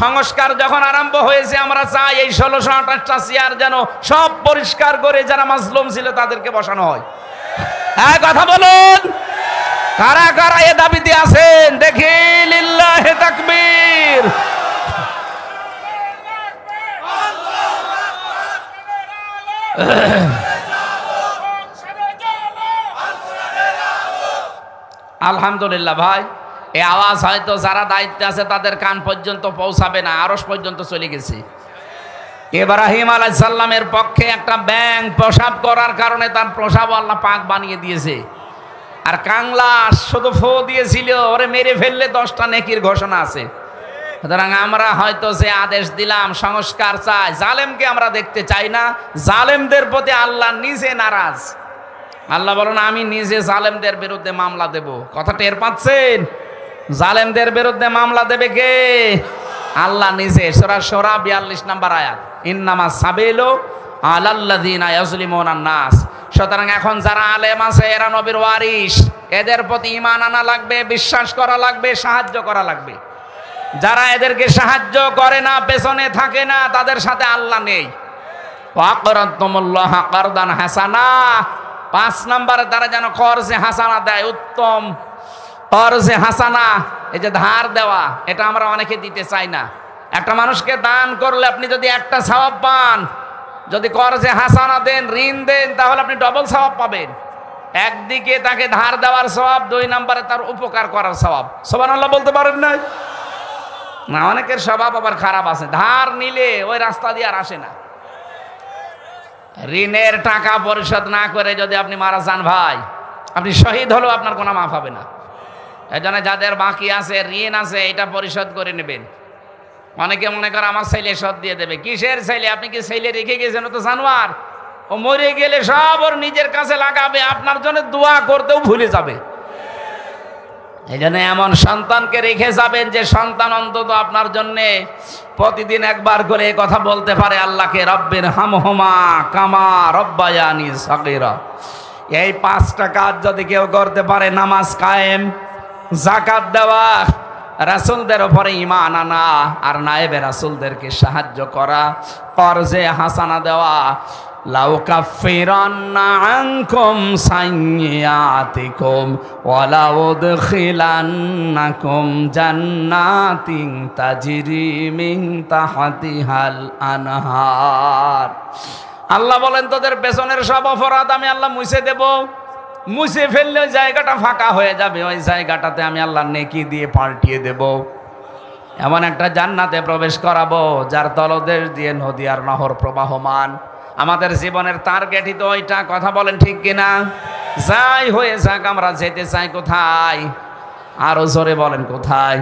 [SPEAKER 1] সংস্কার যখন আরম্ভ হয়েছে আমরা চাই এই 1628টা চেয়ার যেন সব পরিষ্কার করে যারা মাজলুম ছিল তাদেরকে বসানো হয়। হ্যাঁ, কথা বলুন, কারা কারা এ দাবিতে আছেন দেখি? লিল্লাহি তাকবীর। আলহামদুলিল্লাহ ভাই, এই আওয়াজ হয়তো যারা দায়িত্বে আছে তাদের কান পর্যন্ত পৌঁছাবে না, আরশ পর্যন্ত চলে গেছে। ইব্রাহিম আলাইহিস সালামের পক্ষে একটা ব্যাঙ প্রসাব করার কারণে তার প্রসাব আল্লাহ পাক বানিয়ে দিয়েছে। আর কাংলা শুধু ফু দিয়েছিল, ওরে মেরে ফেললে 10টা নেকির ঘোষণা আছে। সুতরাং আমরা হয়তো যে আদেশ দিলাম সংস্কার চাই, জালেমকে আমরা দেখতে চাই না। জালেমদের প্রতি আল্লাহ নিজে নারাজ। আল্লাহ বলেন আমি নিজে জালেমদের বিরুদ্ধে মামলা দেব। কথা টের পাচ্ছেন? জালেমদের বিরুদ্ধে মামলা দেবে কে? আল্লাহ নিজে। সূরা শুরা 42 নম্বর আয়াত, ইন্নামা সাবিলু আলাল্লাযিনা ইয়াজলিমুনান নাস। সুতরাং এখন যারা আলেম আছে এরা নবীর ওয়ারিস, এদের প্রতি ঈমান আনা লাগবে, বিশ্বাস করা লাগবে, সাহায্য করা লাগবে। যারা এদেরকে সাহায্য করে না, পেছনে থাকে না, তাদের সাথে আল্লাহ নেই। ওয়াকরাতুমুল্লাহ কারদান হাসানা। 5 নম্বরে তারা যেন কর্জে হাসানা দেয়, উত্তম কর্জে হাসানা। এই যে ধার দেওয়া, এটা আমরা অনেকে দিতে চাই না। একটা মানুষকে দান করলে আপনি যদি একটা সওয়াব পান, যদি কর্জে হাসানা দেন, ঋণ দেন, তাহলে আপনি ডবল সওয়াব পাবেন। একদিকে তাকে ধার দেওয়ার সওয়াব, 2 নম্বরে তার উপকার করার সওয়াব। সুবহানাল্লাহ বলতে পারেন না? না, অনেকের স্বভাব আবার খারাপ আছে, ধার নিলে ওই রাস্তা দিয়ে আর আসে না। ঋণের টাকা পরিশোধ না করে যদি আপনি মারা যান ভাই, আপনি শহীদ হলেও আপনার কোনো মাফ হবে না। এই জন্য যাদের বাকি আছে, ঋণ আছে, এটা পরিশোধ করে নেবেন। অনেকে মনে করে আমার ছেলে শোধ দিয়ে দেবে। কিসের ছেলে? আপনি কি ছেলে রেখে গেছেন? ও তো জানোয়ার, ও মরে গেলে সব ওর নিজের কাছে লাগাবে, আপনার জন্য দোয়া করতেও ভুলে যাবে। এই জন্য এমন সন্তানকে রেখে যাবেন যে সন্তান অন্তত আপনার জন্যে প্রতিদিন একবার করে কথা বলতে পারে আল্লাহকে, রব্বির হামহুমা কামা রব্বায়ানি সগীরা। এই 5টা কাজ যদি কেউ করতে পারে, নামাজ কায়েম, যাকাত দেওয়া, রাসূলদের উপরে ঈমান আনা, আর নায়েবে রাসূলদেরকে সাহায্য করা, কর্জে হাসানা দেওয়া, লাউ কাফিরান্না আনকুম সাইয়্যাতিকুম ওয়া লাউদখিলান্নাকুম জান্নাতিন তাজরি মিন তাহতিহাল আনহার আল্লাহ বলেন তোদের পেছনের সব অপরাধ আমি আল্লাহ মুছে দেব। মুছে ফেললে ওই জায়গাটা ফাঁকা হয়ে যাবে, ওই জায়গাটাতে আমি আল্লাহ নেকি দিয়ে পাল্টিয়ে দেব। এমন একটা জান্নাতে প্রবেশ করাবো যার তলদেশ দিয়ে নদী আর নহর প্রবাহমান। আমাদের জীবনের টার্গেটই তো ওইটা, কথা বলেন ঠিক কিনা? যাই হয়ে যাক আমরা যেতে চাই কোথায়? আরো জোরে বলেন কোথায়?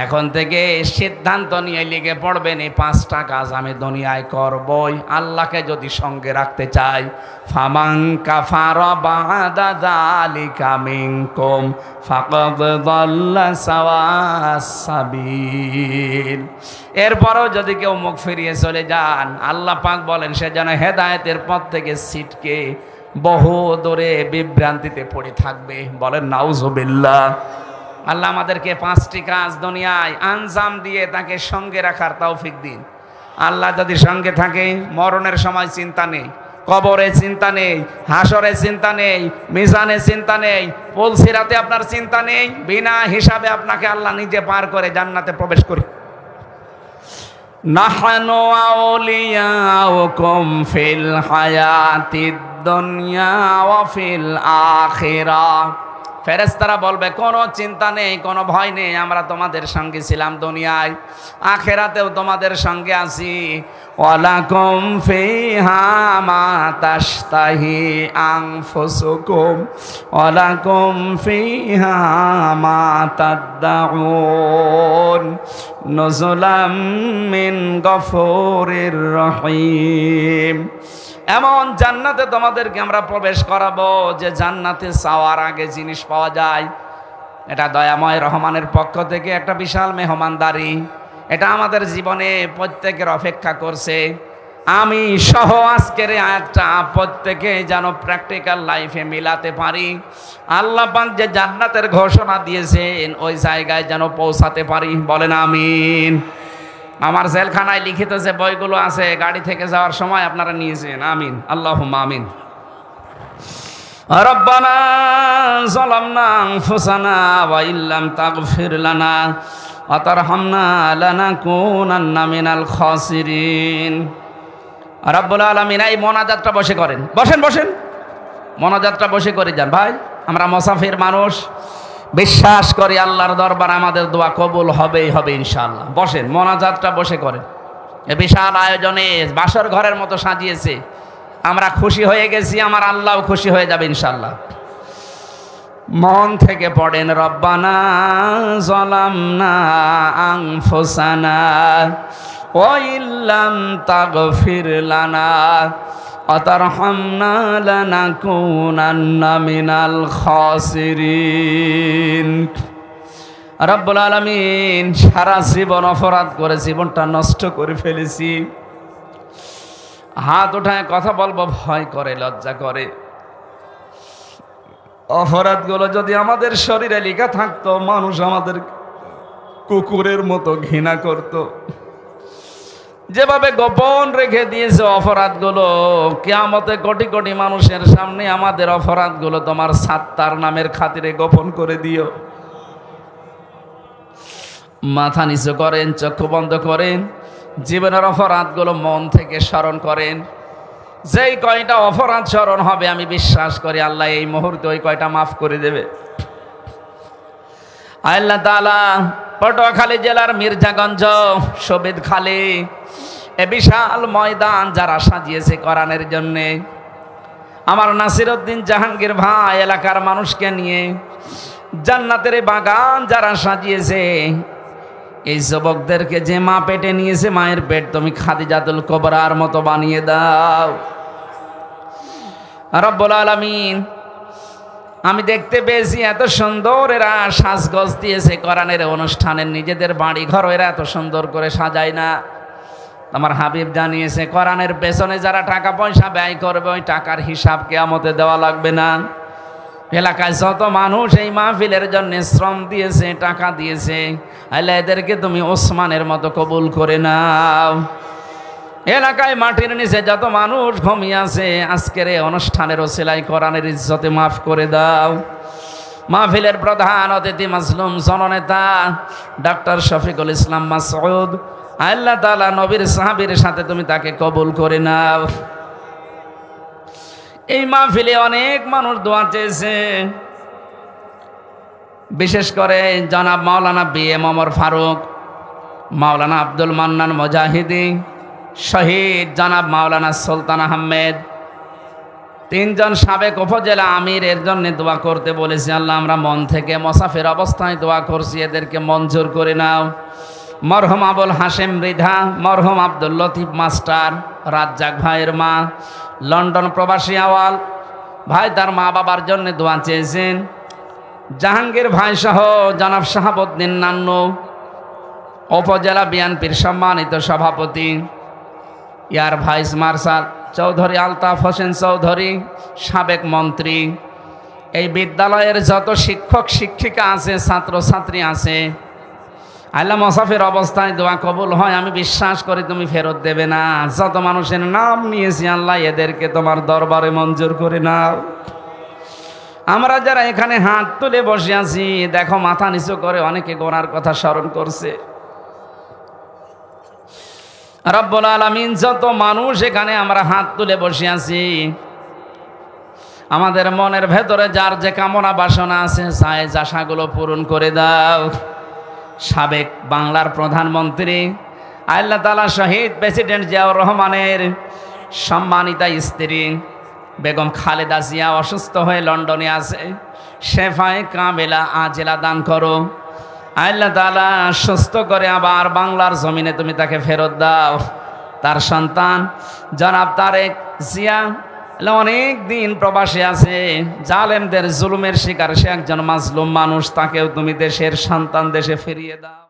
[SPEAKER 1] এখন থেকে সিদ্ধান্ত নিয়ে লিখে পড়বেন এই 5টা কাজ আমি দুনিয়ায় করবই আল্লাহকে যদি সঙ্গে রাখতে চাই। ফামান কাফারা বাদা যালিকা মিনকুম ফাকাদ যাল্লা সাওয়াস সাবিল। এরপরও যদি কেউ মুখ ফিরিয়ে চলে যান, আল্লাহ পাক বলেন সে যেন হেদায়েতের পথ থেকে ছিটকে বহু দূরে বিভ্রান্তিতে পড়ে থাকবে। বলেন নাউজুবিল্লাহ। আল্লাহ আমাদেরকে 5টি কাজ দুনিয়ায় আঞ্জাম দিয়ে তাকে সঙ্গে রাখার তৌফিক দিন। আল্লাহ যদি সঙ্গে থাকে, মরণের সময় চিন্তা নেই, কবরে চিন্তা নেই, হাসরে চিন্তা নেই, মিজানে চিন্তা নেই, পুলসিরাতে আপনার চিন্তা নেই। বিনা হিসাবে আপনাকে আল্লাহ নিজে পার করে জান্নাতে প্রবেশ করে। নাহনু আউলিয়াউকুম ফিল হায়াতিদ দুনিয়া ওয়া ফিল আখিরাহ। ফেরেশতারা বলবে কোনো চিন্তা নেই, কোনো ভয় নেই, আমরা তোমাদের সঙ্গে ছিলাম দুনিয়ায়, আখিরাতেও তোমাদের সঙ্গে আছি। ওয়ালাকুম ফিহা মা তাশতাহি আনফুসুকুম ওয়ালাকুম ফিহা মা তাদউন নুজুলাম মিন গফুরির রহিম। এমন জান্নাতে তোমাদেরকে আমরা প্রবেশ করাবো যে জান্নাতে চাওয়ার আগে জিনিস পাওয়া যায়। এটা দয়াময় রহমানের পক্ষ থেকে একটা বিশাল মেহমানদারি। এটা আমাদের জীবনে প্রত্যেকের অপেক্ষা করছে। আমি সহ আজকের আয়াতটা প্রত্যেকে যেন প্র্যাকটিক্যাল লাইফে মিলাতে পারি। আল্লাহ পাক যে জান্নাতের ঘোষণা দিয়েছেন ওই জায়গায় যেন পৌঁছাতে পারি। বলেন আমিন। আমার জেলখানায় লিখিত যে বইগুলো আছে গাড়ি থেকে যাওয়ার সময় আপনারা নিয়েছেন, আমিন আল্লাহুম্মা আমিন। রব্বানা যালামনা আনফুসানা ওয়া ইল্লাম তাগফির লানা ওয়া তারহামনা লানাকুনান্না মিনাল খাসিরিন। রব্বুল আলামিন, এই মোনাজাতটা বসে করেন, বসেন বসেন, মোনাজাতটা বসে করে যান ভাই। আমরা মুসাফির মানুষ, বিশ্বাস করি আল্লাহর দরবার আমাদের দোয়া কবুল হবেই হবে ইনশাআল্লাহ। বসেন, মোনাজাতটা বসে করেন। এ বিশাল আয়োজনে বাসর ঘরের মতো সাজিয়েছে, আমরা খুশি হয়ে গেছি, আমার আল্লাহও খুশি হয়ে যাবে ইনশাআল্লাহ। মন থেকে পড়েন রব্বানা যালামনা আনফুসানা ওয়া ইল্লাম তাগফির লানা ওয়া তারহামনা লানাকুনান্না মিনাল খাসিরিন। রব্বুল আলামিন, সারা জীবন অপরাধ করে জীবনটা নষ্ট করে ফেলেছি। হাত উঠায় কথা বলবো ভয় করে, লজ্জা করে। অপরাধগুলো যদি আমাদের শরীরে লেখা থাকতো, মানুষ আমাদের কুকুরের মতো ঘৃণা করত। যেভাবে গোপন রেখে দিয়েছে অপরাধগুলো, কিয়ামতে কোটি কোটি মানুষের সামনে আমাদের অপরাধগুলো তোমার সাত্তার নামের খাতিরে গোপন করে দিও। মাথা নিচু করেন, চক্ষু বন্ধ করেন, জীবনের অপরাধগুলো মন থেকে স্মরণ করেন। যেই কয়টা অপরাধ স্মরণ হবে আমি বিশ্বাস করি আল্লাহ এই মুহূর্তে ওই কয়টা মাফ করে দেবে। আল্লাহ তাআলা পটুয়াখালী জেলার মির্জাগঞ্জ শহীদখালী এ বিশাল ময়দান যারা সাজিয়েছে কোরআনের জন্যে, আমার নাসিরউদ্দিন জাহাঙ্গীর ভাই এলাকার মানুষকে নিয়ে জান্নাতের বাগান যারা সাজিয়েছে, এই যুবকদেরকে যে মা পেটে নিয়েছে, মায়ের পেট তুমি খাদিজাতুল কুবরার মতো বানিয়ে দাও। রব্বুল আলামিন, আমি দেখতে পেয়েছি এত সুন্দর এরা সাজগোজ দিয়েছে কোরআনের অনুষ্ঠানের, নিজেদের বাড়ি ঘর এরা এত সুন্দর করে সাজায় না। আমার হাবিব জানিয়েছে কোরআনের পেছনে যারা টাকা পয়সা ব্যয় করবে ওই টাকার হিসাব কিয়ামতে দেওয়া লাগবে না। এলাকায় যত মানুষ এই মাহফিলের জন্য শ্রম দিয়েছে, টাকা দিয়েছে, আল্লাহ এদেরকে তুমি ওসমানের মতো কবুল করে নাও। এলাকায় মাটির নিচে যত মানুষ ঘুমিয়ে আছে আজকের এই অনুষ্ঠানের ওসিলায় কোরআনের ইজ্জতে মাফ করে দাও। মাহফিলের প্রধান অতিথি মাজলুম জননেতা ডক্টর শফিকুল ইসলাম মাসউদ, আল্লাহ তাআলা নবীর সাহাবীর সাথে তুমি তাকে কবুল করে নাও। এই মাহফিলে অনেক মানুষ দোয়া চেয়েছে, বিশেষ করে জনাব মাওলানা BM ওমর ফারুক, মাওলানা আব্দুল মান্নান মুজাহিদি, শহীদ জনাব মাওলানা সুলতান আহমেদ, তিনজন সাবেক উপজেলা আমিরের জন্য দোয়া করতে বলেছি। আল্লাহ, আমরা মন থেকে মুসাফির অবস্থায় দোয়া করছি, এদেরকে মঞ্জুর করে নাও। মরহুম আবুল হাশেম মৃধা, মরহুম আব্দুল লতিফ মাস্টার, রাজ্জাক ভাইয়ের মা, লন্ডন প্রবাসী আওয়াল ভাই তার মা বাবার জন্য দোয়া চেয়েছেন। জাহাঙ্গীর ভাই সহ জনাব শাহাবুদ্দিন নান্নু, উপজেলা বিএনপির সম্মানিত সভাপতি, air vice marshal Chowdhury Altaf Hossain Chowdhury, সাবেক মন্ত্রী, এই বিদ্যালয়ের যত শিক্ষক শিক্ষিকা আছে, ছাত্রছাত্রী আছে, আল্লাহ মুসাফির অবস্থায় দোয়া কবুল হয় আমি বিশ্বাস করি তুমি ফেরত দেবে না। যত মানুষের নাম নিয়েছি আল্লাহ, এদেরকে তোমার দরবারে মঞ্জুর করে নাও। আমরা যারা এখানে হাত তুলে বসে আছি, দেখো মাথা নিচু করে অনেকে গোনার কথা স্মরণ করছে। রব্বুল আলামিন, যত মানুষ এখানে আমরা হাত তুলে বসে আছি, আমাদের মনের ভেতরে যার যে কামনা বাসনা আছে, চায় আশাগুলো পূরণ করে দাও। সাবেক বাংলার প্রধানমন্ত্রী আল্লাহ তাআলা শহীদ প্রেসিডেন্ট জিয়াউর রহমানের সম্মানিতা স্ত্রী বেগম খালেদা জিয়া অসুস্থ হয়ে লন্ডনে আছে, শেফায়ে কামেলা আজেলা দান করো। আল্লাহ তাআলা সুস্থ করে আবার বাংলার জমিনে তুমি তাকে ফেরত দাও। তার সন্তান জনাব তারেক জিয়া অনেক দিন প্রবাসে আছে, জালেমদের জুলুমের শিকার, সে একজন মাজলুম মানুষ, তাকেও তুমি দেশের সন্তান দেশে ফিরিয়ে দাও।